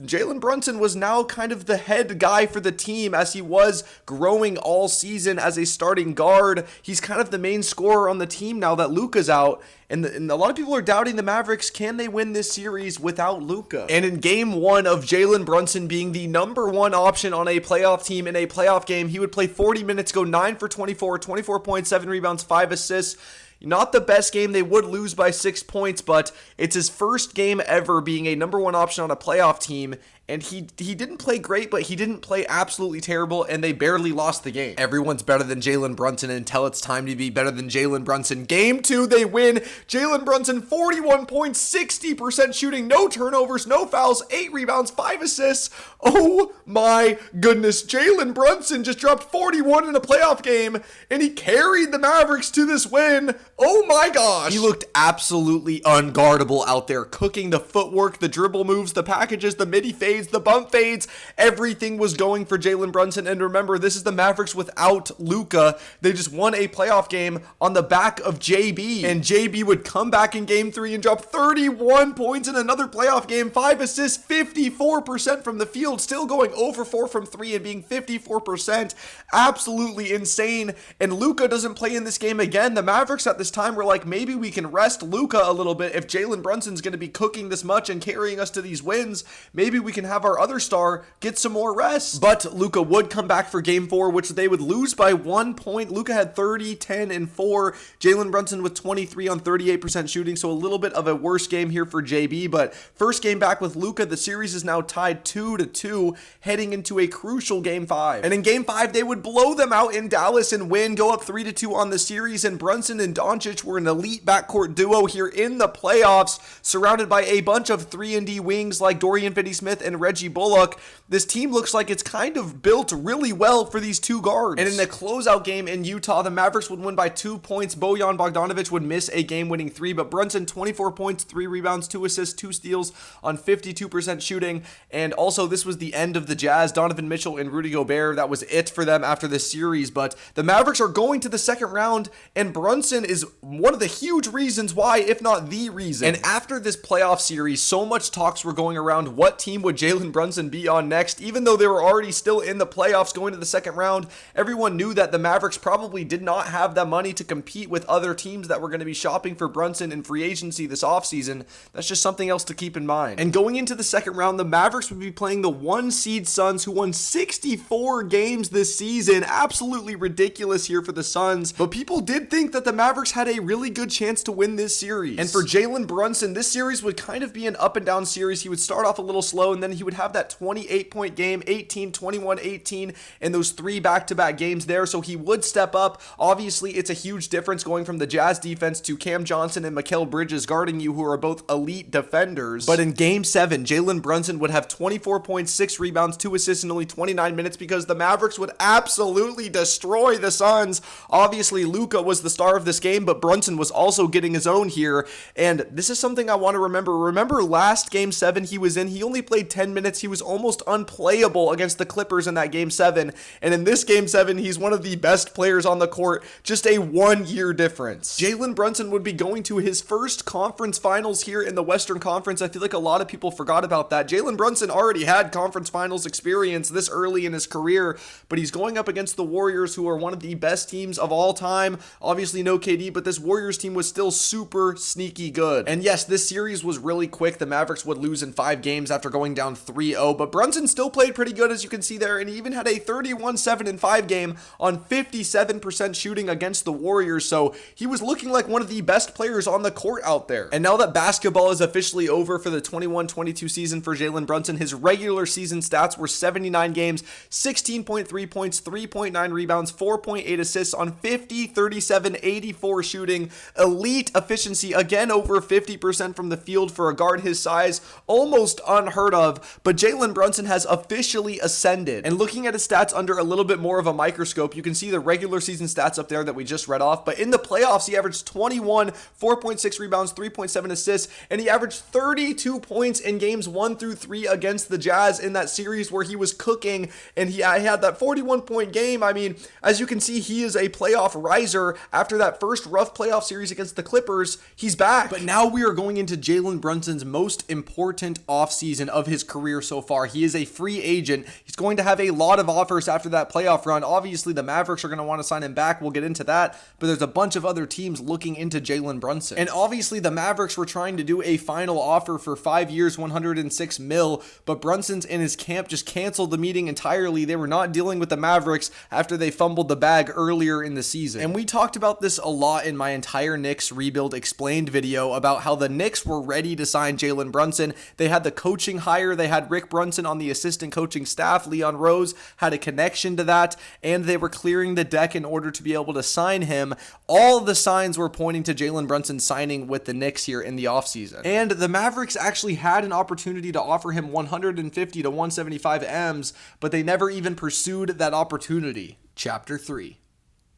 Jalen Brunson was now kind of the head guy for the team, as he was growing all season as a starting guard. He's kind of the main scorer on the team now that Luka's out. And a lot of people are doubting the Mavericks. Can they win this series without Luka? And in game 1 of Jalen Brunson being the number 1 option on a playoff team in a playoff game, he would play 40 minutes, go 9 for 24, 24 points, 7 rebounds, 5 assists. Not the best game. They would lose by 6 points, but it's his first game ever being a number 1 option on a playoff team. And he didn't play great, but he didn't play absolutely terrible, and they barely lost the game. Everyone's better than Jalen Brunson until it's time to be better than Jalen Brunson. Game 2, they win. Jalen Brunson, 41 points, 60% shooting, no turnovers, no fouls, 8 rebounds, 5 assists. Oh my goodness. Jalen Brunson just dropped 41 in a playoff game, and he carried the Mavericks to this win. Oh my gosh. He looked absolutely unguardable out there, cooking the footwork, the dribble moves, the packages, the midi fades, the bump fades. Everything was going for Jalen Brunson. And remember, this is the Mavericks without Luka. They just won a playoff game on the back of JB. And JB would come back in game 3 and drop 31 points in another playoff game, 5 assists, 54% from the field, still going over 4 from 3 and being 54%. Absolutely insane. And Luka doesn't play in this game again. The Mavericks at this time were like, maybe we can rest Luka a little bit. If Jalen Brunson's going to be cooking this much and carrying us to these wins, maybe we can have our other star get some more rest. But Luka would come back for game 4, which they would lose by 1 point. Luka had 30, 10, and 4. Jalen Brunson with 23 on 38% shooting, so a little bit of a worse game here for JB. But first game back with Luka, the series is now tied 2-2, heading into a crucial game 5. And in game 5, they would blow them out in Dallas and win, go up 3-2 on the series. And Brunson and Doncic were an elite backcourt duo here in the playoffs, surrounded by a bunch of 3-and-D wings like Dorian Finney-Smith and Reggie Bullock. This team looks like it's kind of built really well for these two guards. And in the closeout game in Utah, the Mavericks would win by 2 points. Bojan Bogdanovic would miss a game-winning 3, but Brunson, 24 points, 3 rebounds, 2 assists, 2 steals on 52% shooting. And also, this was the end of the Jazz. Donovan Mitchell and Rudy Gobert, that was it for them after this series. But the Mavericks are going to the second round, and Brunson is one of the huge reasons why, if not the reason. And after this playoff series, so much talks were going around what team would Jalen Brunson be on next. Even though they were already still in the playoffs going to the second round, everyone knew that the Mavericks probably did not have the money to compete with other teams that were going to be shopping for Brunson in free agency this offseason. That's just something else to keep in mind. And going into the second round, the Mavericks would be playing the 1-seed Suns, who won 64 games this season. Absolutely ridiculous here for the Suns. But people did think that the Mavericks had a really good chance to win this series. And for Jalen Brunson, this series would kind of be an up and down series. He would start off a little slow, and then he would have that 28-point game, 18, 21, 18, and those 3 back-to-back games there. So he would step up. Obviously, it's a huge difference going from the Jazz defense to Cam Johnson and Mikal Bridges guarding you, who are both elite defenders. But in game 7, Jalen Brunson would have 24 points, 6 rebounds, 2 assists in only 29 minutes because the Mavericks would absolutely destroy the Suns. Obviously, Luka was the star of this game, but Brunson was also getting his own here. And this is something I want to remember. Remember last game 7 he was in, he only played 10 10 minutes. He was almost unplayable against the Clippers in that Game 7. And in this Game 7, he's one of the best players on the court. Just a 1-year difference. Jalen Brunson would be going to his first conference finals here in the Western Conference. I feel like a lot of people forgot about that. Jalen Brunson already had conference finals experience this early in his career, but he's going up against the Warriors, who are one of the best teams of all time. Obviously no KD, but this Warriors team was still super sneaky good. And yes, this series was really quick. The Mavericks would lose in 5 games after going down 3-0, but Brunson still played pretty good, as you can see there, and he even had a 31-7-5 game on 57% shooting against the Warriors, so he was looking like one of the best players on the court out there. And now that basketball is officially over for the 21-22 season for Jalen Brunson, his regular season stats were 79 games, 16.3 points, 3.9 rebounds, 4.8 assists on 50, 37, 84 shooting. Elite efficiency, again over 50% from the field for a guard his size, almost unheard of, but Jalen Brunson has officially ascended. And looking at his stats under a little bit more of a microscope, you can see the regular season stats up there that we just read off, but in the playoffs, he averaged 21, 4.6 rebounds, 3.7 assists, and he averaged 32 points in games 1 through 3 against the Jazz in that series where he was cooking, and he had that 41-point game. I mean, as you can see, he is a playoff riser. After that first rough playoff series against the Clippers, he's back. But now we are going into Jalen Brunson's most important offseason of his career so far. He is a free agent. He's going to have a lot of offers after that playoff run. Obviously, the Mavericks are going to want to sign him back. We'll get into that, but there's a bunch of other teams looking into Jalen Brunson. And obviously, the Mavericks were trying to do a final offer for 5 years, $106 million, but Brunson's and his camp just canceled the meeting entirely. They were not dealing with the Mavericks after they fumbled the bag earlier in the season. And we talked about this a lot in my entire Knicks Rebuild Explained video about how the Knicks were ready to sign Jalen Brunson. They had the coaching hire. They had Rick Brunson on the assistant coaching staff. Leon Rose had a connection to that, and they were clearing the deck in order to be able to sign him. All the signs were pointing to Jalen Brunson signing with the Knicks here in the offseason. And the Mavericks actually had an opportunity to offer him 150 to 175 M's, but they never even pursued that opportunity. Chapter 3.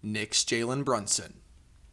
Knicks Jalen Brunson.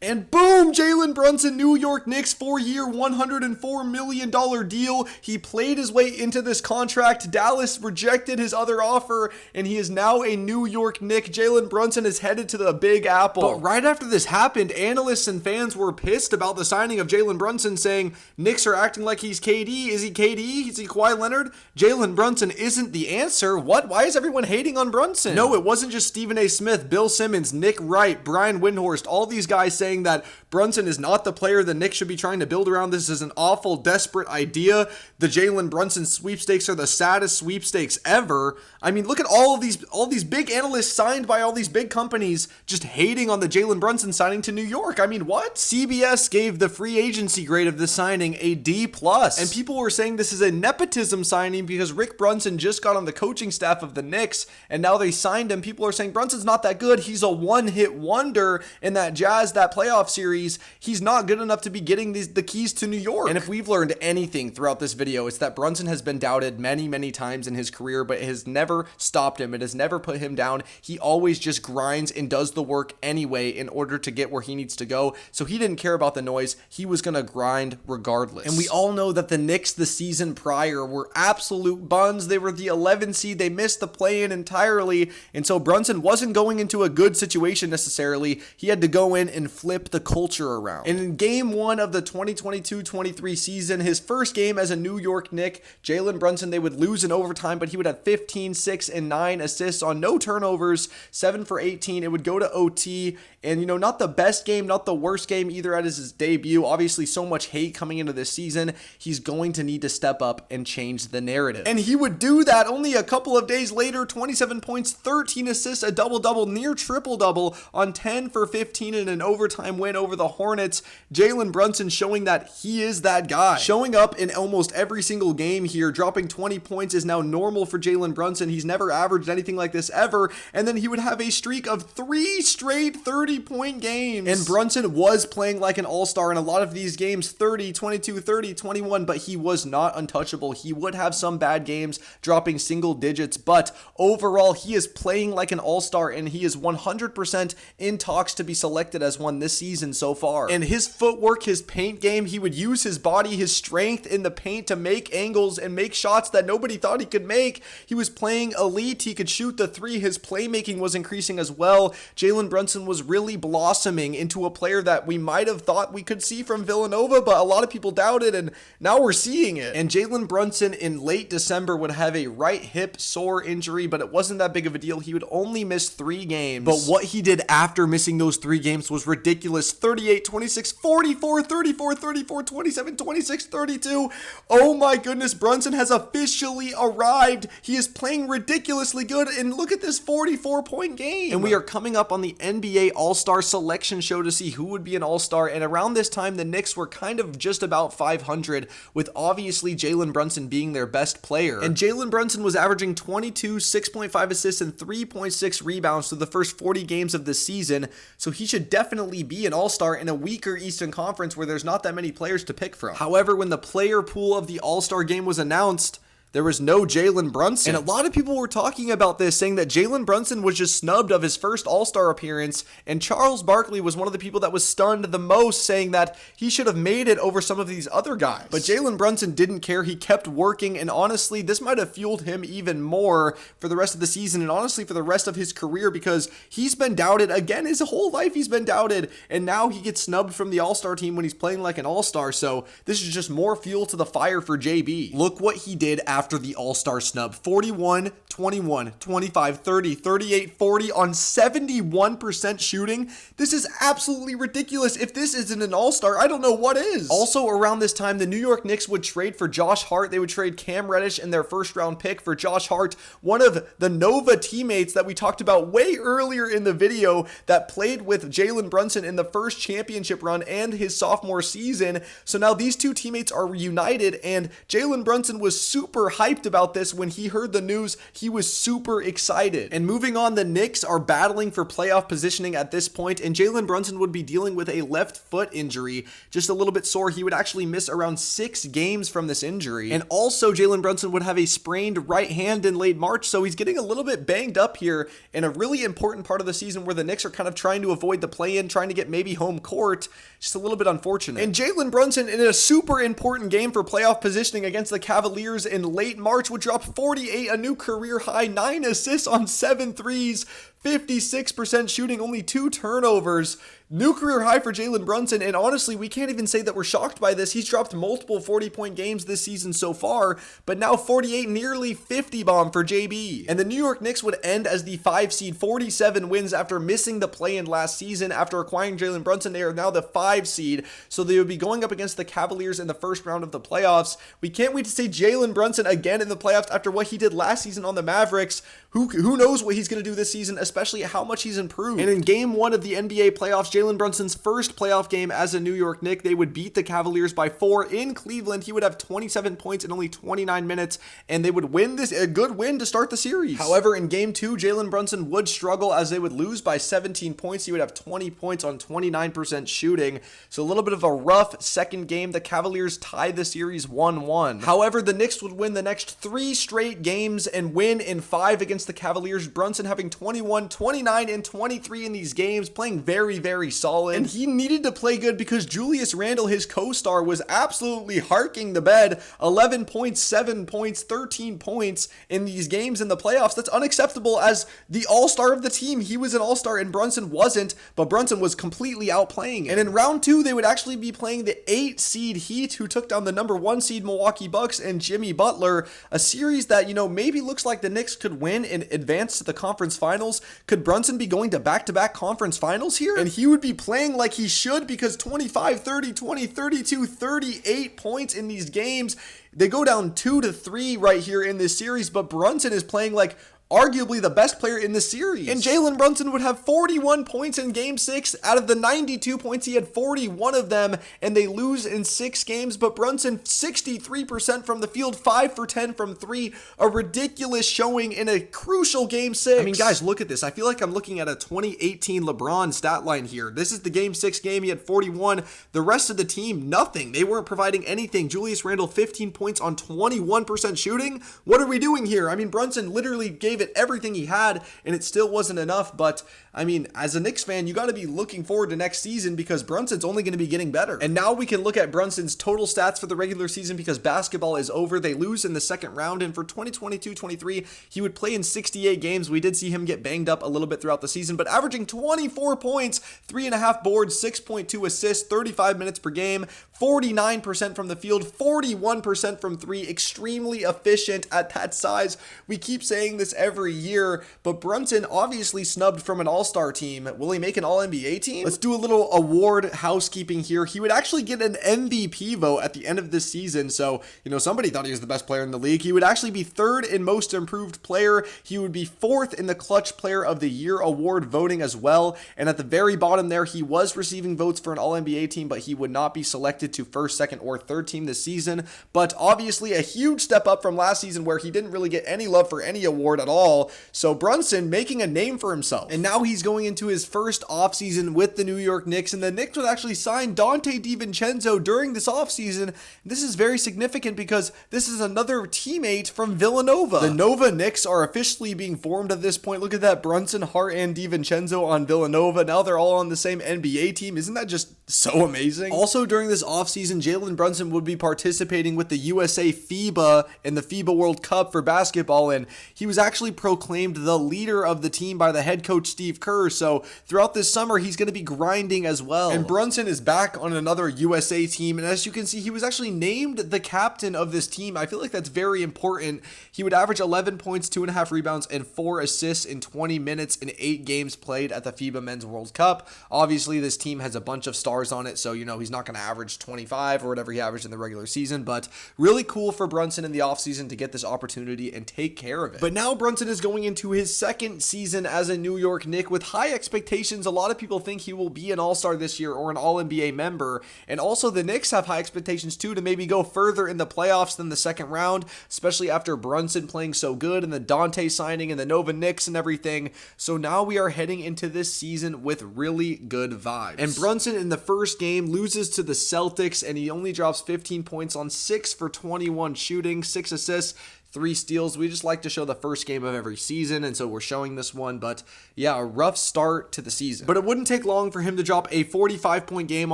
And boom, Jalen Brunson, New York Knicks, 4-year, $104 million deal. He played his way into this contract. Dallas rejected his other offer, and he is now a New York Knick. Jalen Brunson is headed to the Big Apple. But right after this happened, analysts and fans were pissed about the signing of Jalen Brunson, saying, Knicks are acting like he's KD. Is he KD? Is he Kawhi Leonard? Jalen Brunson isn't the answer. What? Why is everyone hating on Brunson? No, it wasn't just Stephen A. Smith, Bill Simmons, Nick Wright, Brian Windhorst, all these guys saying that Brunson is not the player the Knicks should be trying to build around. This is an awful, desperate idea. The Jalen Brunson sweepstakes are the saddest sweepstakes ever. I mean, look at all these big analysts signed by all these big companies just hating on the Jalen Brunson signing to New York. I mean, what? CBS gave the free agency grade of this signing a D+. And people were saying this is a nepotism signing because Rick Brunson just got on the coaching staff of the Knicks, and now they signed him. People are saying Brunson's not that good. He's a one-hit wonder in that Jazz, that playoff series. He's not good enough to be getting the keys to New York. And if we've learned anything throughout this video, it's that Brunson has been doubted many, many times in his career, but it has never stopped him. It has never put him down. He always just grinds and does the work anyway in order to get where he needs to go. So he didn't care about the noise. He was going to grind regardless. And we all know that the Knicks the season prior were absolute buns. They were the 11 seed. They missed the play-in entirely. And so Brunson wasn't going into a good situation necessarily. He had to go in and flip the culture around. And in game 1 of the 2022-23 season, his first game as a New York Knick, Jalen Brunson, they would lose in overtime, but he would have 15, 6, and 9 assists on no turnovers, 7 for 18. It would go to OT, and not the best game, not the worst game either at his debut. Obviously, so much hate coming into this season. He's going to need to step up and change the narrative. And he would do that only a couple of days later, 27 points, 13 assists, a double-double, near triple-double on 10 for 15 in an overtime win over the Hornets. Jalen Brunson showing that he is that guy. Showing up in almost every single game here, dropping 20 points is now normal for Jalen Brunson. He's never averaged anything like this ever. And then he would have a streak of 3 straight 30-point games. And Brunson was playing like an all-star in a lot of these games, 30, 22, 30, 21, but he was not untouchable. He would have some bad games, dropping single digits, but overall, he is playing like an all-star, and he is 100% in talks to be selected as one this season. So so far. And his footwork, his paint game, he would use his body, his strength in the paint to make angles and make shots that nobody thought he could make. He was playing elite. He could shoot the three. His playmaking was increasing as well. Jalen Brunson was really blossoming into a player that we might have thought we could see from Villanova, but a lot of people doubted, and now we're seeing it. And Jalen Brunson in late December would have a right hip sore injury, but it wasn't that big of a deal. He would only miss 3 games. But what he did after missing those 3 games was ridiculous. 38, 26, 44, 34, 34, 27, 26, 32. Oh my goodness, Brunson has officially arrived. He is playing ridiculously good, and look at this 44-point game. And we are coming up on the NBA All-Star selection show to see who would be an All-Star, and around this time, the Knicks were kind of just about 500, with obviously Jalen Brunson being their best player. And Jalen Brunson was averaging 22, 6.5 assists, and 3.6 rebounds through the first 40 games of the season, so he should definitely be an All-Star in a weaker Eastern Conference where there's not that many players to pick from. However, when the player pool of the All-Star game was announced, there was no Jalen Brunson. And a lot of people were talking about this, saying that Jalen Brunson was just snubbed of his first All-Star appearance, and Charles Barkley was one of the people that was stunned the most, saying that he should have made it over some of these other guys. But Jalen Brunson didn't care. He kept working, and honestly, this might have fueled him even more for the rest of the season, and honestly for the rest of his career, because he's been doubted. Again, his whole life he's been doubted, and now he gets snubbed from the All-Star team when he's playing like an All-Star, so this is just more fuel to the fire for JB. Look what he did after the All-Star snub. 41, 21, 25, 30, 38, 40 on 71% shooting. This is absolutely ridiculous. If this isn't an All-Star, I don't know what is. Also, around this time, the New York Knicks would trade for Josh Hart. They would trade Cam Reddish and their first-round pick for Josh Hart, one of the Nova teammates that we talked about way earlier in the video that played with Jalen Brunson in the first championship run and his sophomore season. So now these two teammates are reunited, and Jalen Brunson was super hyped about this. When he heard the news, he was super excited. And moving on, the Knicks are battling for playoff positioning at this point, and Jalen Brunson would be dealing with a left foot injury, just a little bit sore. He would actually miss around 6 games from this injury. And also, Jalen Brunson would have a sprained right hand in late March, so he's getting a little bit banged up here in a really important part of the season where the Knicks are kind of trying to avoid the play-in, trying to get maybe home court. Just a little bit unfortunate. And Jalen Brunson, in a super important game for playoff positioning against the Cavaliers in late March, would drop 48, a new career high, 9 assists on 7 threes, 56% shooting, only 2 turnovers. New career high for Jalen Brunson, and honestly, we can't even say that we're shocked by this. He's dropped multiple 40-point games this season so far, but now 48, nearly 50 bomb for JB. And the New York Knicks would end as the 5 seed, 47 wins after missing the play-in last season. After acquiring Jalen Brunson, they are now the 5 seed, so they would be going up against the Cavaliers in the first round of the playoffs. We can't wait to see Jalen Brunson again in the playoffs after what he did last season on the Mavericks. Who knows what he's going to do this season, especially how much he's improved. And in game 1 of the NBA playoffs, Jalen Brunson's first playoff game as a New York Knick, they would beat the Cavaliers by 4 in Cleveland. He would have 27 points in only 29 minutes, and they would win this, a good win to start the series. However, in game 2, Jalen Brunson would struggle as they would lose by 17 points. He would have 20 points on 29% shooting. So a little bit of a rough second game. The Cavaliers tied the series 1-1. However, the Knicks would win the next 3 straight games and win in 5 against the Cavaliers. Brunson having 21, 29, and 23 in these games, playing very, very solid. And he needed to play good because Julius Randle, his co-star, was absolutely harking the bed. 11 points, 7 points, 13 points in these games in the playoffs. That's unacceptable as the all-star of the team. He was an all-star and Brunson wasn't, but Brunson was completely outplaying it. And in round 2, they would actually be playing the 8 seed Heat, who took down the number 1 seed Milwaukee Bucks and Jimmy Butler. A series that, maybe looks like the Knicks could win and advance to the conference finals. Could Brunson be going to back-to-back conference finals here? And he would be playing like he should, because 25, 30, 20, 32, 38 points in these games. They go down 2-3 right here in this series, but Brunson is playing like arguably the best player in the series. And Jalen Brunson would have 41 points in game 6. Out of the 92 points, he had 41 of them, and they lose in 6 games. But Brunson, 63% from the field, 5 for 10 from 3. A ridiculous showing in a crucial game 6. I mean, guys, look at this. I feel like I'm looking at a 2018 LeBron stat line here. This is the game 6 game. He had 41. The rest of the team, nothing. They weren't providing anything. Julius Randle, 15 points on 21% shooting. What are we doing here? I mean, Brunson literally gave gave it everything he had, and it still wasn't enough. But I mean, as a Knicks fan, you got to be looking forward to next season because Brunson's only going to be getting better. And now we can look at Brunson's total stats for the regular season because basketball is over. They lose in the second round, and for 2022-23, he would play in 68 games. We did see him get banged up a little bit throughout the season, but averaging 24 points, 3.5 boards, 6.2 assists, 35 minutes per game, 49% from the field, 41% from three, extremely efficient at that size. We keep saying this every year, but Brunson obviously snubbed from an all-star team. Will he make an all-NBA team? Let's do a little award housekeeping here. He would actually get an MVP vote at the end of this season, so, somebody thought he was the best player in the league. He would actually be third in most improved player. He would be fourth in the clutch player of the year award voting as well, and at the very bottom there, he was receiving votes for an all-NBA team, but he would not be selected to first, second, or third team this season. But obviously a huge step up from last season where he didn't really get any love for any award at all. So Brunson making a name for himself. And now he's going into his first offseason with the New York Knicks, and the Knicks would actually sign Donte DiVincenzo during this offseason. This is very significant because this is another teammate from Villanova. The Nova Knicks are officially being formed at this point. Look at that, Brunson, Hart, and DiVincenzo on Villanova. Now they're all on the same NBA team. Isn't that just so amazing? Also during this offseason, Jalen Brunson would be participating with the USA FIBA in the FIBA World Cup for basketball, and he was actually proclaimed the leader of the team by the head coach Steve Kerr. So throughout this summer, he's going to be grinding as well. And Brunson is back on another USA team, and as you can see, he was actually named the captain of this team. I feel like that's very important. He would average 11 points, 2.5 rebounds, and 4 assists in 20 minutes in 8 games played at the FIBA Men's World Cup. Obviously, this team has a bunch of stars on it, so he's not going to average 25 or whatever he averaged in the regular season, but really cool for Brunson in the offseason to get this opportunity and take care of it. But now Brunson is going into his second season as a New York Knick with high expectations. A lot of people think he will be an all-star this year or an all-NBA member, and also the Knicks have high expectations too to maybe go further in the playoffs than the second round, especially after Brunson playing so good and the Donte signing and the Nova Knicks and everything. So now we are heading into this season with really good vibes. And Brunson in the first game loses to the Celtics, and he only drops 15 points on 6 for 21 shooting, 6 assists, 3 steals. We just like to show the first game of every season, and so we're showing this one. But yeah, a rough start to the season. But it wouldn't take long for him to drop a 45-point game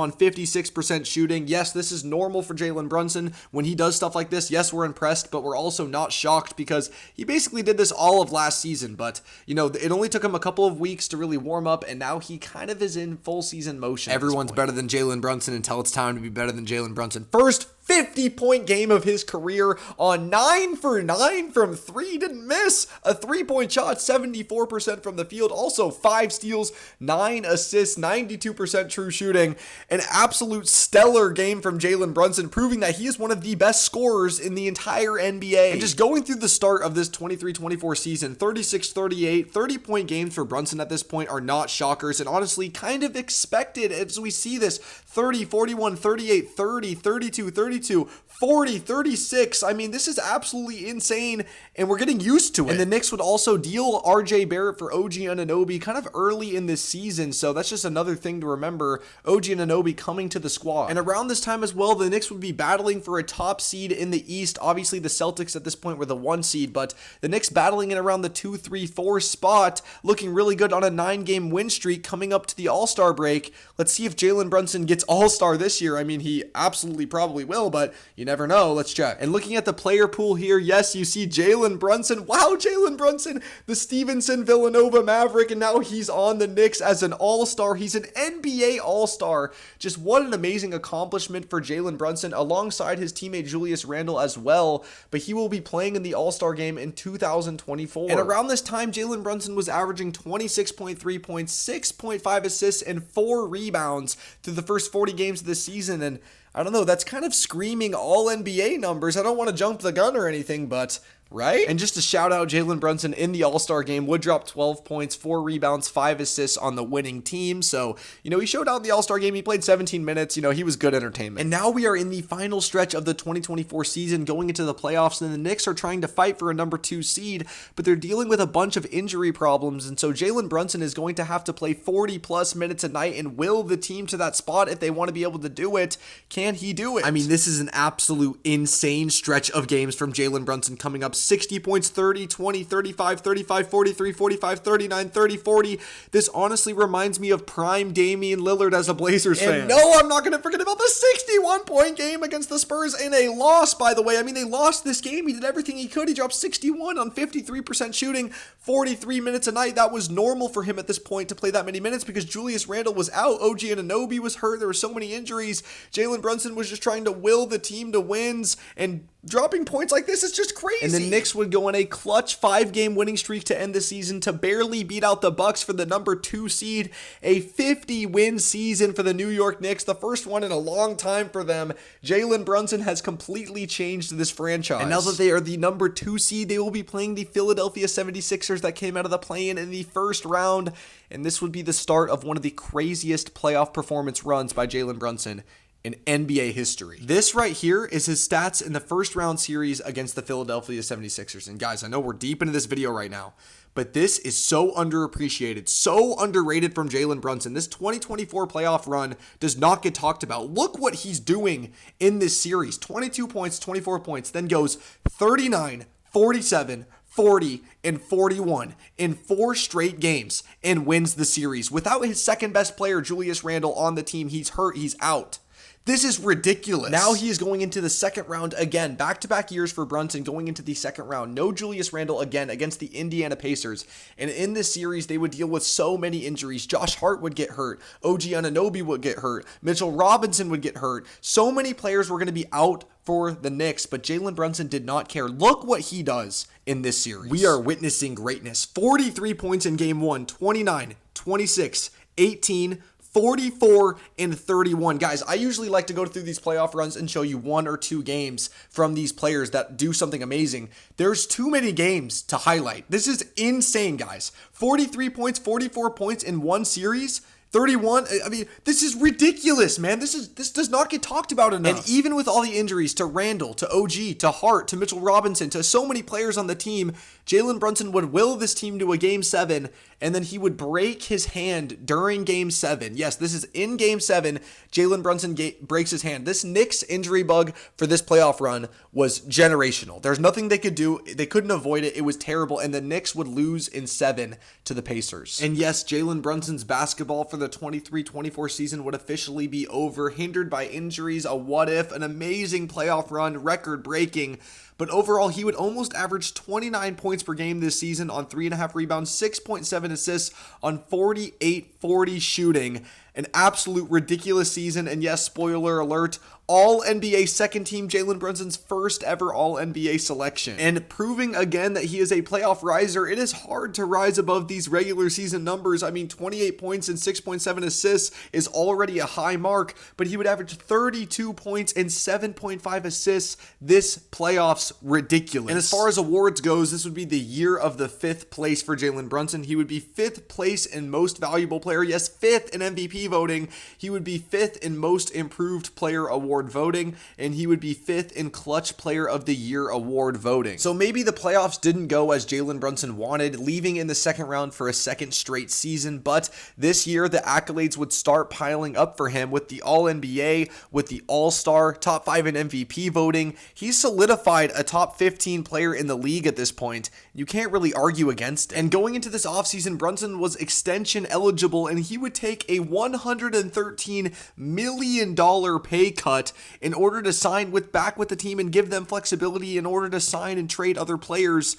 on 56% shooting. Yes, this is normal for Jalen Brunson. When he does stuff like this, yes, we're impressed, but we're also not shocked because he basically did this all of last season. But, it only took him a couple of weeks to really warm up, and now he kind of is in full season motion. Everyone's better than Jalen Brunson until it's time to be better than Jalen Brunson. First 50-point game of his career on 9 for 9 from 3. Didn't miss a 3-point shot, 74% from the field. Also 5 steals, 9 assists, 92% true shooting. An absolute stellar game from Jalen Brunson, proving that he is one of the best scorers in the entire NBA. And just going through the start of this 23-24 season, 36-38, 30-point games for Brunson at this point are not shockers, and honestly kind of expected as we see this 30, 41, 38, 30, 32, 32, 40, 36. I mean, this is absolutely insane, and we're getting used to it. And the Knicks would also deal RJ Barrett for OG Anunoby kind of early in this season, so that's just another thing to remember. OG Anunoby coming to the squad. And around this time as well, the Knicks would be battling for a top seed in the East. Obviously, the Celtics at this point were the 1 seed, but the Knicks battling in around the 2, 3, 4 spot, looking really good on a 9-game win streak coming up to the All-Star break. Let's see if Jalen Brunson gets All-Star this year. I mean, he absolutely probably will, but you never know. Let's check. And looking at the player pool here, yes, you see Jalen Brunson. Wow, Jalen Brunson, the Stevenson Villanova Maverick, and now he's on the Knicks as an All-Star. He's an NBA All-Star. Just what an amazing accomplishment for Jalen Brunson alongside his teammate Julius Randle as well, but he will be playing in the All-Star game in 2024. And around this time, Jalen Brunson was averaging 26.3 points, 6.5 assists, and 4 rebounds through the first 40 games of the season, and I don't know, that's kind of screaming all NBA numbers. I don't want to jump the gun or anything, but right? And just to shout out, Jalen Brunson in the All-Star game would drop 12 points, 4 rebounds, 5 assists on the winning team. So, he showed out in the All-Star game. He played 17 minutes. He was good entertainment. And now we are in the final stretch of the 2024 season, going into the playoffs, and the Knicks are trying to fight for a number 2 seed, but they're dealing with a bunch of injury problems. And so Jalen Brunson is going to have to play 40-plus minutes a night and will the team to that spot if they want to be able to do it. Can he do it? I mean, this is an absolute insane stretch of games from Jalen Brunson coming up 60 points, 30, 20, 35, 35, 43, 45, 39, 30, 40. This honestly reminds me of prime Damian Lillard as a Blazers fan. And no, I'm not going to forget about the 61-point game against the Spurs in a loss, by the way. I mean, they lost this game. He did everything he could. He dropped 61 on 53% shooting, 43 minutes a night. That was normal for him at this point to play that many minutes because Julius Randle was out. OG Anunoby was hurt. There were so many injuries. Jalen Brunson was just trying to will the team to wins, and dropping points like this is just crazy. And the Knicks would go on a clutch 5-game winning streak to end the season to barely beat out the Bucks for the number 2 seed. A 50-win season for the New York Knicks, the first one in a long time for them. Jalen Brunson has completely changed this franchise. And now that they are the number 2 seed, they will be playing the Philadelphia 76ers that came out of the play-in in the first round. And this would be the start of one of the craziest playoff performance runs by Jalen Brunson in NBA history. This right here is his stats in the first round series against the Philadelphia 76ers. And guys, I know we're deep into this video right now, but this is so underappreciated, so underrated from Jalen Brunson. This 2024 playoff run does not get talked about. Look what he's doing in this series. 22 points, 24 points, then goes 39, 47, 40, and 41 in 4 straight games and wins the series. Without his second best player, Julius Randle, on the team, he's hurt, he's out. This is ridiculous. Now he is going into the second round again. Back-to-back years for Brunson going into the second round. No Julius Randle again against the Indiana Pacers. And in this series, they would deal with so many injuries. Josh Hart would get hurt. OG Anunoby would get hurt. Mitchell Robinson would get hurt. So many players were going to be out for the Knicks, but Jalen Brunson did not care. Look what he does in this series. We are witnessing greatness. 43 points in game 1, 29, 26, 18, 44 and 31. Guys, I usually like to go through these playoff runs and show you 1 or 2 games from these players that do something amazing. There's too many games to highlight. This is insane, guys. 43 points, 44 points in one series. 31. I mean, this is ridiculous, man. This does not get talked about enough. And even with all the injuries to Randle, to OG, to Hart, to Mitchell Robinson, to so many players on the team, Jalen Brunson would will this team to a Game 7, and then he would break his hand during Game 7. Yes, this is in Game 7. Jalen Brunson breaks his hand. This Knicks injury bug for this playoff run was generational. There's nothing they could do. They couldn't avoid it. It was terrible, and the Knicks would lose in 7 to the Pacers. And yes, Jalen Brunson's basketball for the 23-24 season would officially be over, hindered by injuries, a what if, an amazing playoff run, record breaking. But overall, he would almost average 29 points per game this season on 3.5 rebounds, 6.7 assists on 48-40 shooting. An absolute ridiculous season. And yes, spoiler alert, All-NBA second team, Jalen Brunson's first ever All-NBA selection. And proving again that he is a playoff riser, it is hard to rise above these regular season numbers. I mean, 28 points and 6.7 assists is already a high mark, but he would average 32 points and 7.5 assists this playoffs. Ridiculous. And as far as awards goes, this would be the year of the 5th place for Jalen Brunson. He would be 5th place in most valuable player. Yes, 5th in MVP voting. He would be 5th in most improved player award voting, and he would be 5th in clutch player of the year award voting. So maybe the playoffs didn't go as Jalen Brunson wanted, leaving in the second round for a second straight season, but this year the accolades would start piling up for him with the All-NBA, with the All-Star, top 5 in MVP voting. He's solidified a top 15 player in the league at this point. You can't really argue against it. And going into this offseason, Brunson was extension eligible, and he would take a $113 million pay cut in order to sign back with the team and give them flexibility in order to sign and trade other players.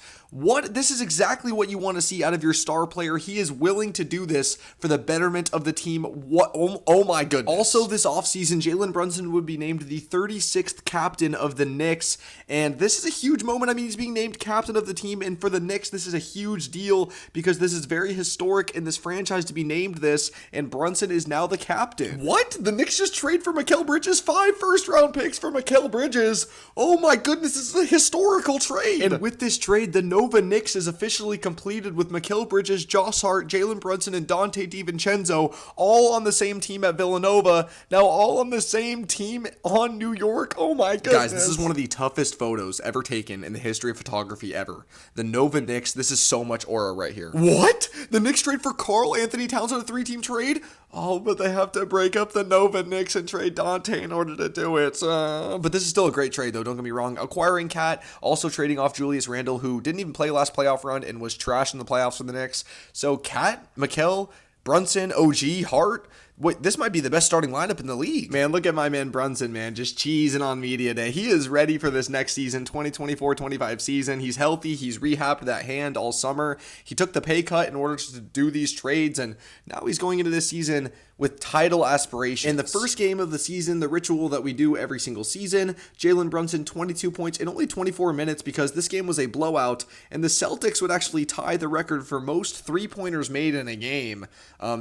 This is exactly what you want to see out of your star player. He is willing to do this for the betterment of the team. Oh my goodness. Also this offseason, Jalen Brunson would be named the 36th captain of the Knicks, and this is a huge moment. I mean, he's being named captain of the team, and for the Knicks, this is a huge deal because this is very historic in this franchise to be named this, and Brunson is now the captain. What? The Knicks just trade for Mikal Bridges? 5 first-round picks for Mikal Bridges. Oh my goodness, this is a historical trade. And with this trade, the Nova Knicks is officially completed with Mikal Bridges, Josh Hart, Jalen Brunson, and Dante DiVincenzo all on the same team at Villanova. Now all on the same team on New York. Oh my goodness. Guys, this is one of the toughest photos ever taken in the history of photography ever. The Nova Knicks, this is so much aura right here. What? The Knicks trade for Karl Anthony Towns on a 3-team trade? Oh, but they have to break up the Nova Knicks and trade Dante in order to do it. But this is still a great trade, though. Don't get me wrong. Acquiring Cat, also trading off Julius Randle, who didn't even play last playoff run and was trash in the playoffs for the Knicks. So Cat, Mikal, Brunson, OG, Hart. Wait, this might be the best starting lineup in the league. Man, look at my man Brunson, man, just cheesing on media day. He is ready for this next season, 2024-25 season. He's healthy. He's rehabbed that hand all summer. He took the pay cut in order to do these trades, and now he's going into this season with title aspirations. In the first game of the season, the ritual that we do every single season, Jalen Brunson, 22 points in only 24 minutes because this game was a blowout, and the Celtics would actually tie the record for most three-pointers made in a game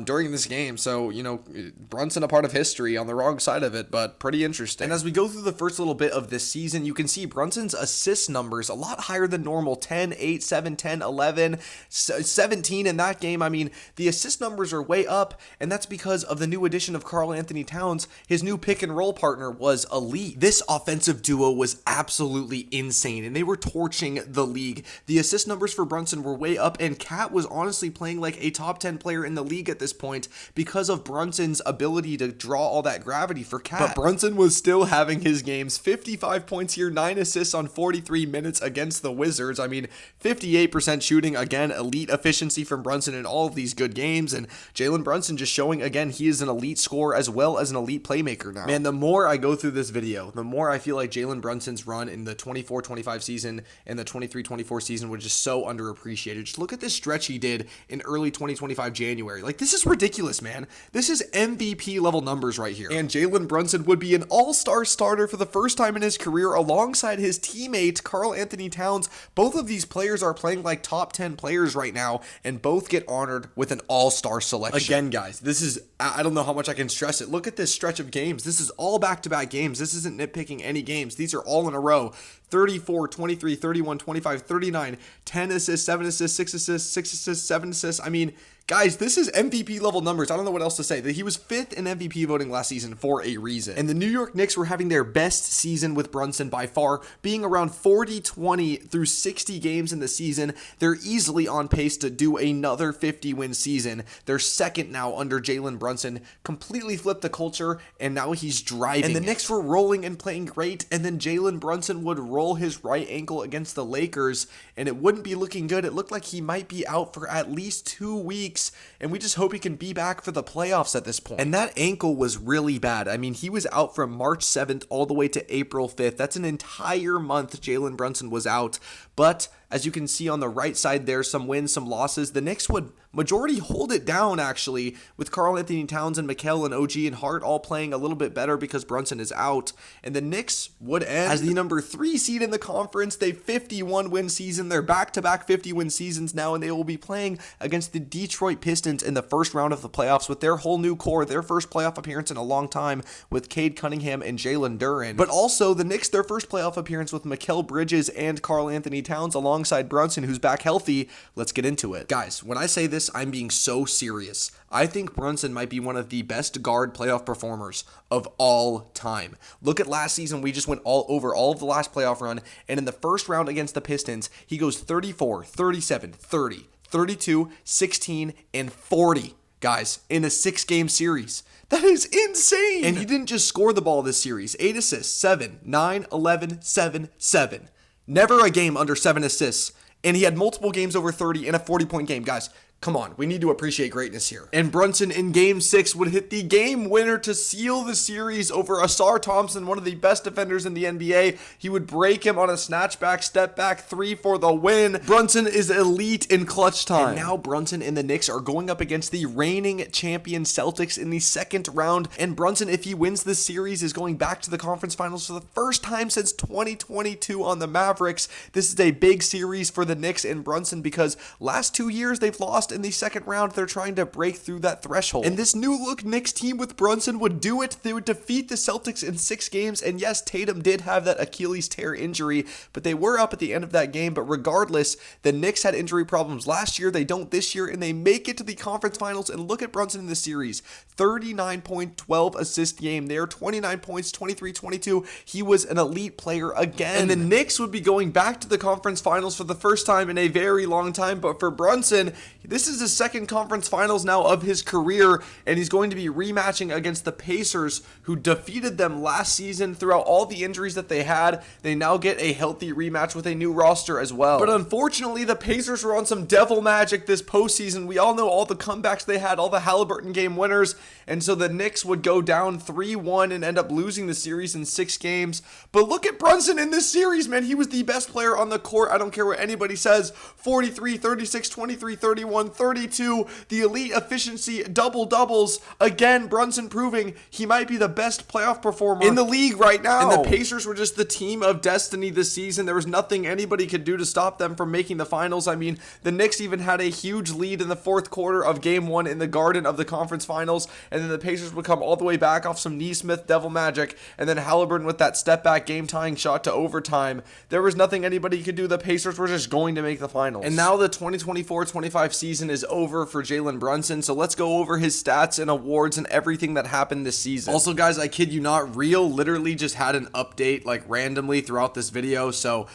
during this game. So, you know, Brunson a part of history on the wrong side of it, but pretty interesting. And as we go through the first little bit of this season, you can see Brunson's assist numbers a lot higher than normal. 10, 8, 7, 10, 11, 17 in that game. I mean, the assist numbers are way up, and that's because of the new addition of Karl Anthony Towns. His new pick and roll partner was elite. This offensive duo was absolutely insane, and they were torching the league. The assist numbers for Brunson were way up, and Cat was honestly playing like a top 10 player in the league at this point because of Brunson's ability to draw all that gravity for Cat. But Brunson was still having his games. 55 points here, 9 assists on 43 minutes against the Wizards. I mean, 58% shooting. Again, elite efficiency from Brunson in all of these good games, and Jalen Brunson just showing again he is an elite scorer as well as an elite playmaker now. Man, the more I go through this video, the more I feel like Jalen Brunson's run in the 24-25 season and the 23-24 season was just so underappreciated. Just look at this stretch he did in early 2025 January. Like, this is ridiculous, man. This is MVP level numbers right here. And Jalen Brunson would be an all-star starter for the first time in his career alongside his teammate Karl Anthony Towns. Both of these players are playing like top 10 players right now, and both get honored with an all-star selection. Again, guys, this is, I don't know how much I can stress it. Look at this stretch of games. This is all back-to-back games. This isn't nitpicking any games. These are all in a row. 34, 23, 31, 25, 39, 10 assists, 7 assists, 6 assists, 6 assists, 7 assists. I mean, guys, this is MVP level numbers. I don't know what else to say. He was 5th in MVP voting last season for a reason. And the New York Knicks were having their best season with Brunson by far, being around 40-20 through 60 games in the season. They're easily on pace to do another 50-win season. They're second now under Jalen Brunson. Completely flipped the culture, and now he's driving. And the Knicks were rolling and playing great, and then Jalen Brunson would roll his right ankle against the Lakers, and it wouldn't be looking good. It looked like he might be out for at least 2 weeks, and we just hope he can be back for the playoffs at this point. And that ankle was really bad. I mean, he was out from March 7th all the way to April 5th. That's an entire month Jalen Brunson was out. But as you can see on the right side there, some wins, some losses. The Knicks would majority hold it down, actually, with Karl Anthony Towns and Mikal and OG and Hart all playing a little bit better because Brunson is out. And the Knicks would end as the number 3 seed in the conference. They 51-win season. They're back-to-back 50-win seasons now, and they will be playing against the Detroit Pistons in the first round of the playoffs with their whole new core, their first playoff appearance in a long time with Cade Cunningham and Jalen Duren. But also, the Knicks, their first playoff appearance with Mikal Bridges and Karl Anthony Towns alongside Brunson, who's back healthy. Let's get into it. Guys, when I say this, I'm being so serious. I think Brunson might be one of the best guard playoff performers of all time. Look at last season. We just went all over all of the last playoff run, and in the first round against the Pistons, he goes 34, 37, 30, 32, 16, and 40. Guys, in a 6-game series. That is insane. And he didn't just score the ball this series. 8 assists, 7, 9, 11, 7, 7. Never a game under 7 assists. And he had multiple games over 30 in a 40-point game. Guys, come on. We need to appreciate greatness here. And Brunson in Game 6 would hit the game winner to seal the series over Asar Thompson, one of the best defenders in the NBA. He would break him on a snatchback, step back 3 for the win. Brunson is elite in clutch time. And now Brunson and the Knicks are going up against the reigning champion Celtics in the second round. And Brunson, if he wins this series, is going back to the conference finals for the first time since 2022 on the Mavericks. This is a big series for the Knicks and Brunson because last 2 years they've lost in the second round. They're trying to break through that threshold. And this new look Knicks team with Brunson would do it. They would defeat the Celtics in 6 games. And yes, Tatum did have that Achilles tear injury, but they were up at the end of that game. But regardless, the Knicks had injury problems last year. They don't this year, and they make it to the conference finals. And look at Brunson in the series. 39 point, 12 assist game there. 29 points, 23, 22. He was an elite player again. And the Knicks would be going back to the conference finals for the first time in a very long time. But for Brunson, this this is his second conference finals now of his career, and he's going to be rematching against the Pacers, who defeated them last season. Throughout all the injuries that they had, they now get a healthy rematch with a new roster as well. But unfortunately, the Pacers were on some devil magic this postseason. We all know all the comebacks they had, all the Halliburton game winners, and so the Knicks would go down 3-1 and end up losing the series in 6 games. But look at Brunson in this series, man. He was the best player on the court. I don't care what anybody says. 43, 36, 23, 31, 32. The elite efficiency, double-doubles. Again, Brunson proving he might be the best playoff performer in the league right now. And the Pacers were just the team of destiny this season. There was nothing anybody could do to stop them from making the finals. I mean, the Knicks even had a huge lead in the fourth quarter of game 1 in the Garden of the conference finals, and then the Pacers would come all the way back off some Neesmith devil magic, and then Halliburton with that step back game tying shot to overtime. There was nothing anybody could do. The Pacers were just going to make the finals. And now the 2024-25 season is over for Jalen Brunson, so let's go over his stats and awards and everything that happened this season. Also, guys, I kid you not, Real literally just had an update like randomly throughout this video, so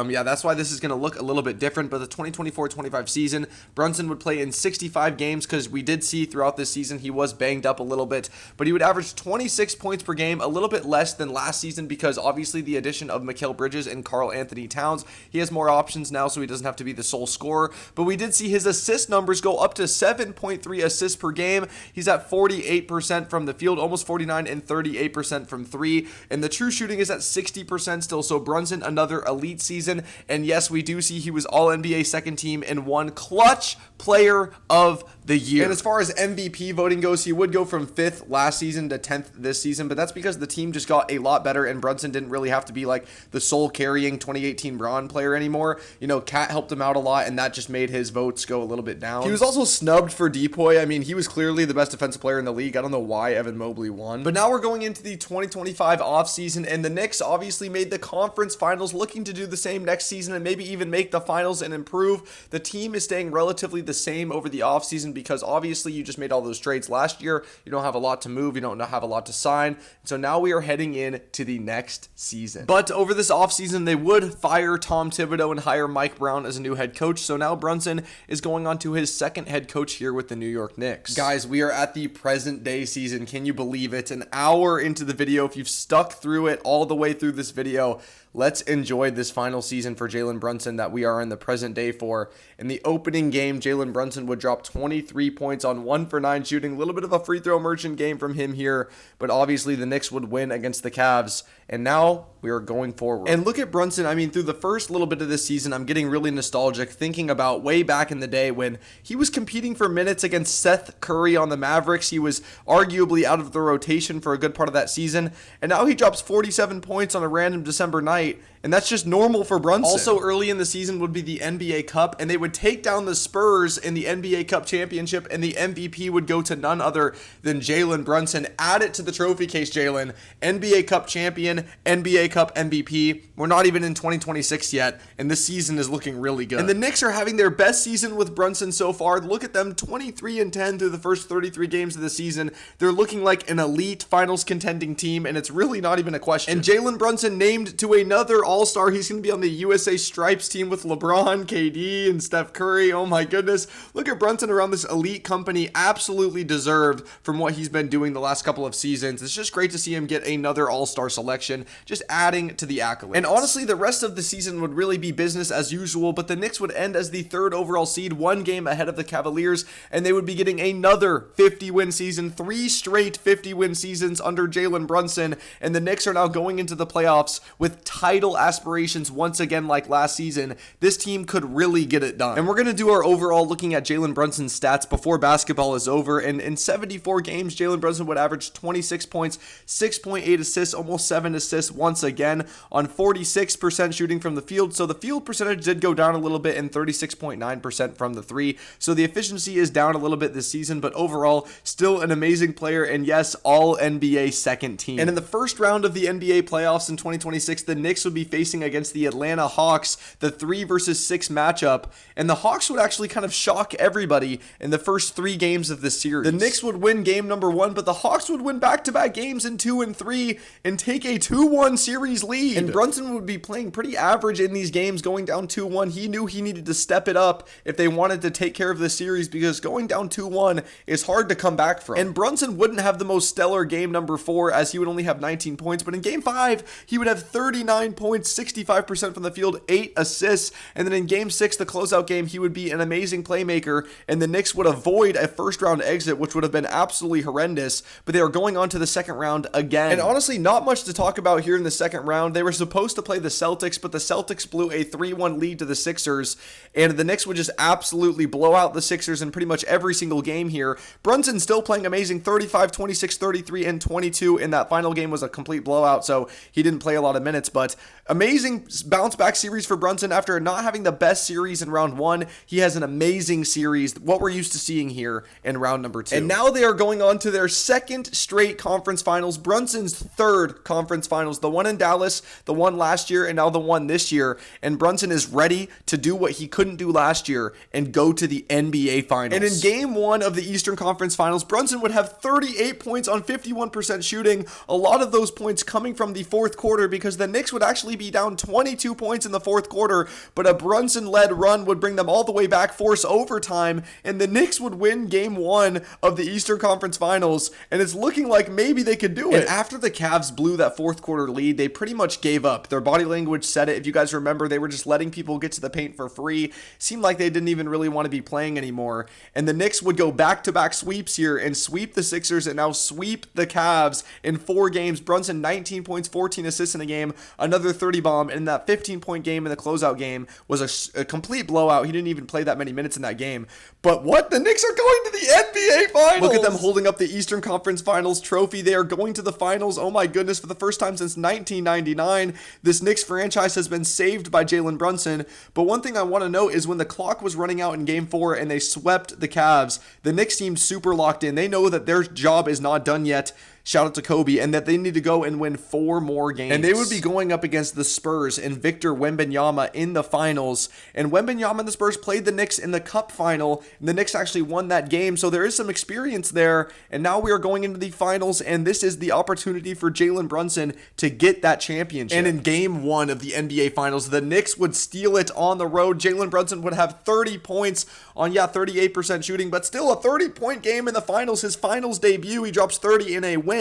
yeah, that's why this is going to look a little bit different. But the 2024-25 season, Brunson would play in 65 games, because we did see throughout this season he was banged up a little bit, but he would average 26 points per game, a little bit less than last season because obviously the addition of Mikal Bridges and Karl Anthony Towns, he has more options now, so he doesn't have to be the sole scorer. But we did see his assist numbers go up to 7.3 assists per game. He's at 48% from the field, almost 49, and 38% from 3, and the true shooting is at 60% still. So Brunson, another elite season. And yes, we do see he was All-NBA second team and won Clutch Player of the Year. And as far as MVP voting goes, he would go from 5th last season to 10th this season, but that's because the team just got a lot better, and Brunson didn't really have to be like the sole carrying 2018 Braun player anymore. You know, Cat helped him out a lot, and that just made his votes go a little bit down. He was also snubbed for Depoy. I mean, he was clearly the best defensive player in the league. I don't know why Evan Mobley won. But now we're going into the 2025 offseason, and the Knicks obviously made the conference finals, looking to do the same next season and maybe even make the finals and improve. The team is staying relatively the same over the offseason because obviously you just made all those trades last year. You don't have a lot to move. You don't have a lot to sign. So now we are heading in to the next season. But over this offseason, they would fire Tom Thibodeau and hire Mike Brown as a new head coach. So now Brunson is going on to his second head coach here with the New York Knicks. Guys, we are at the present day season. Can you believe it? An hour into the video. If you've stuck through it all the way through this video, let's enjoy this final season for Jalen Brunson that we are in the present day for. In the opening game, Jalen Brunson would drop 23 points on 1 for 9 shooting. A little bit of a free throw merchant game from him here, but obviously the Knicks would win against the Cavs. And now we are going forward. And look at Brunson. I mean, through the first little bit of this season, I'm getting really nostalgic thinking about way back in the day when he was competing for minutes against Seth Curry on the Mavericks. He was arguably out of the rotation for a good part of that season. And now he drops 47 points on a random December night. And that's just normal for Brunson. Also, early in the season would be the NBA Cup, and they would take down the Spurs in the NBA Cup championship, and the MVP would go to none other than Jalen Brunson. Add it to the trophy case, Jalen. NBA Cup champion, NBA Cup MVP. We're not even in 2026 yet, and this season is looking really good. And the Knicks are having their best season with Brunson so far. Look at them, 23-10 through the first 33 games of the season. They're looking like an elite finals contending team, and it's really not even a question. And Jalen Brunson named to another All-Star. He's going to be on the USA Stripes team with LeBron, KD, and Steph Curry. Oh my goodness. Look at Brunson around this elite company. Absolutely deserved from what he's been doing the last couple of seasons. It's just great to see him get another All-Star selection, just adding to the accolades. And honestly, the rest of the season would really be business as usual, but the Knicks would end as the 3rd overall seed, 1 game ahead of the Cavaliers, and they would be getting another 50-win season, 3 straight 50-win seasons under Jalen Brunson, and the Knicks are now going into the playoffs with title aspirations once again like last season. This team could really get it done. And we're going to do our overall looking at Jalen Brunson's stats before basketball is over, and in 74 games, Jalen Brunson would average 26 points, 6.8 assists, almost 7 assists once again on 46% shooting from the field. So the field percentage did go down a little bit, and 36.9% from the 3. So the efficiency is down a little bit this season, but overall still an amazing player, and yes, all NBA second team. And in the first round of the NBA playoffs in 2026, the Knicks would be facing against the Atlanta Hawks, the 3 versus 6 matchup, and the Hawks would actually kind of shock everybody in the first 3 games of the series. The Knicks would win game number 1, but the Hawks would win back-to-back games in 2 and 3 and take a 2-1 series lead. And Brunson would be playing pretty average in these games, going down 2-1. He knew he needed to step it up if they wanted to take care of the series, because going down 2-1 is hard to come back from. And Brunson wouldn't have the most stellar game number 4, as he would only have 19 points, but in game 5, he would have 39 points, 65% from the field, 8 assists, and then in game 6, the closeout game, he would be an amazing playmaker, and the Knicks would avoid a first-round exit, which would have been absolutely horrendous, but they are going on to the second round again. And honestly, not much to talk about here in the second round. They were supposed to play the Celtics, but the Celtics blew a 3-1 lead to the Sixers, and the Knicks would just absolutely blow out the Sixers in pretty much every single game here. Brunson still playing amazing, 35, 26, 33, and 22 in that final game was a complete blowout, so he didn't play a lot of minutes, but amazing bounce back series for Brunson. After not having the best series in round 1, he has an amazing series, what we're used to seeing here in round number 2. And now they are going on to their second straight conference finals, Brunson's third conference finals, the one in Dallas, the one last year, and now the one this year, and Brunson is ready to do what he couldn't do last year and go to the NBA finals. And in game 1 of the Eastern Conference Finals, Brunson would have 38 points on 51% shooting, a lot of those points coming from the fourth quarter, because the Knicks would actually be down 22 points in the fourth quarter, but a Brunson-led run would bring them all the way back, force overtime, and the Knicks would win game 1 of the Eastern Conference Finals, and it's looking like maybe they could do it. And after the Cavs blew that fourth quarter lead, they pretty much gave up. Their body language said it. If you guys remember, they were just letting people get to the paint for free. Seemed like they didn't even really want to be playing anymore, and the Knicks would go back-to-back sweeps here and sweep the Sixers and now sweep the Cavs in 4 games. Brunson 19 points, 14 assists in a game, another 30 bomb, and that 15-point game in the closeout game was a complete blowout. He didn't even play that many minutes in that game. But what? The Knicks are going to the NBA Finals! Look at them holding up the Eastern Conference Finals trophy. They are going to the finals. Oh my goodness, for the first time since 1999, this Knicks franchise has been saved by Jalen Brunson. But one thing I want to note is when the clock was running out in game 4 and they swept the Cavs, the Knicks seemed super locked in. They know that their job is not done yet. Shout out to Kobe, and that they need to go and win 4 more games. And they would be going up against the Spurs and Victor Wembanyama in the finals. And Wembanyama and the Spurs played the Knicks in the Cup final, and the Knicks actually won that game. So there is some experience there. And now we are going into the finals, and this is the opportunity for Jalen Brunson to get that championship. And in game 1 of the NBA Finals, the Knicks would steal it on the road. Jalen Brunson would have 30 points on, 38% shooting, but still a 30-point game in the finals. His finals debut, he drops 30 in a win.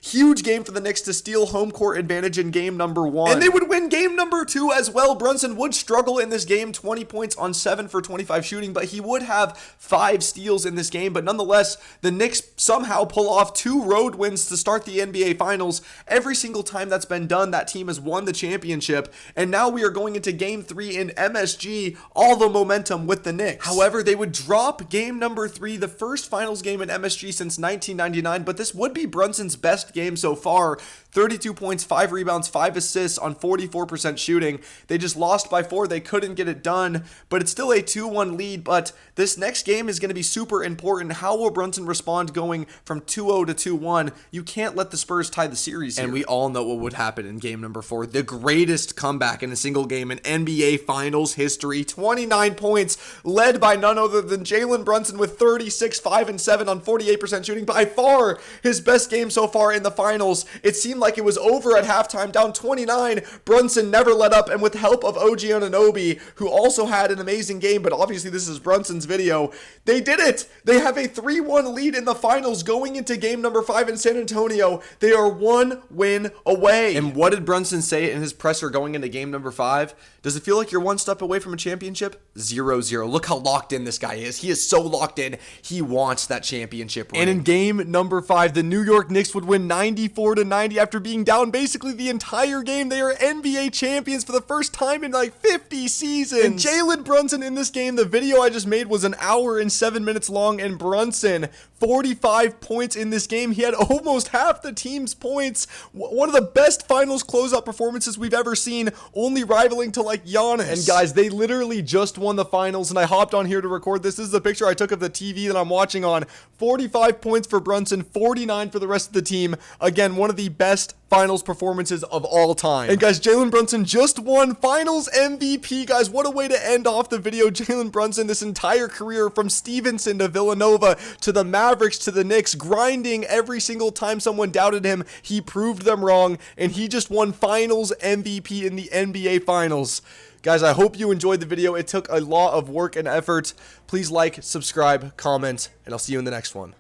Huge game for the Knicks to steal home court advantage in game number 1. And they would win game number 2 as well. Brunson would struggle in this game, 20 points on 7 for 25 shooting, but he would have 5 steals in this game. But nonetheless, the Knicks somehow pull off 2 road wins to start the NBA Finals. Every single time that's been done, that team has won the championship. And now we are going into game 3 in MSG, all the momentum with the Knicks. However, they would drop game number 3, the first finals game in MSG since 1999, but this would be Brunson's best game so far. 32 points, 5 rebounds, 5 assists on 44% shooting. They just lost by 4. They couldn't get it done, but it's still a 2-1 lead. But this next game is going to be super important. How will Brunson respond going from 2-0 to 2-1? You can't let the Spurs tie the series here. And we all know what would happen in game number 4. The greatest comeback in a single game in NBA Finals history. 29 points, led by none other than Jalen Brunson with 36, 5, and 7 on 48% shooting. By far his best game so far in the finals. It seemed like it was over at halftime, down 29. Brunson never let up, and with help of OG Anunoby, who also had an amazing game, but obviously this is Brunson's video, they did it. They have a 3-1 lead in the finals going into game number 5 in San Antonio. They are 1 win away. And what did Brunson say in his presser going into game number 5? Does it feel like you're one step away from a championship? 0-0. Look how locked in this guy is. He is so locked in. He wants that championship ring. And in game number 5, the New York Knicks would win 94-90 after being down basically the entire game. They are NBA champions for the first time in like 50 seasons. And Jalen Brunson in this game, the video I just made was 1 hour and 7 minutes long, and Brunson, 45 points in this game. He had almost half the team's points. One of the best finals closeout performances we've ever seen, only rivaling to like Giannis. And guys, they literally just won the finals, and I hopped on here to record this. This is the picture I took of the TV that I'm watching on. 45 points for Brunson, 49 for the rest of the team. Again, one of the best finals performances of all time. And guys, Jalen Brunson just won finals MVP. Guys, what a way to end off the video. Jalen Brunson, this entire career from Stevenson to Villanova to the Mavericks to the Knicks, grinding every single time someone doubted him. He proved them wrong, and he just won finals MVP in the NBA Finals. Guys, I hope you enjoyed the video. It took a lot of work and effort. Please like, subscribe, comment, and I'll see you in the next one.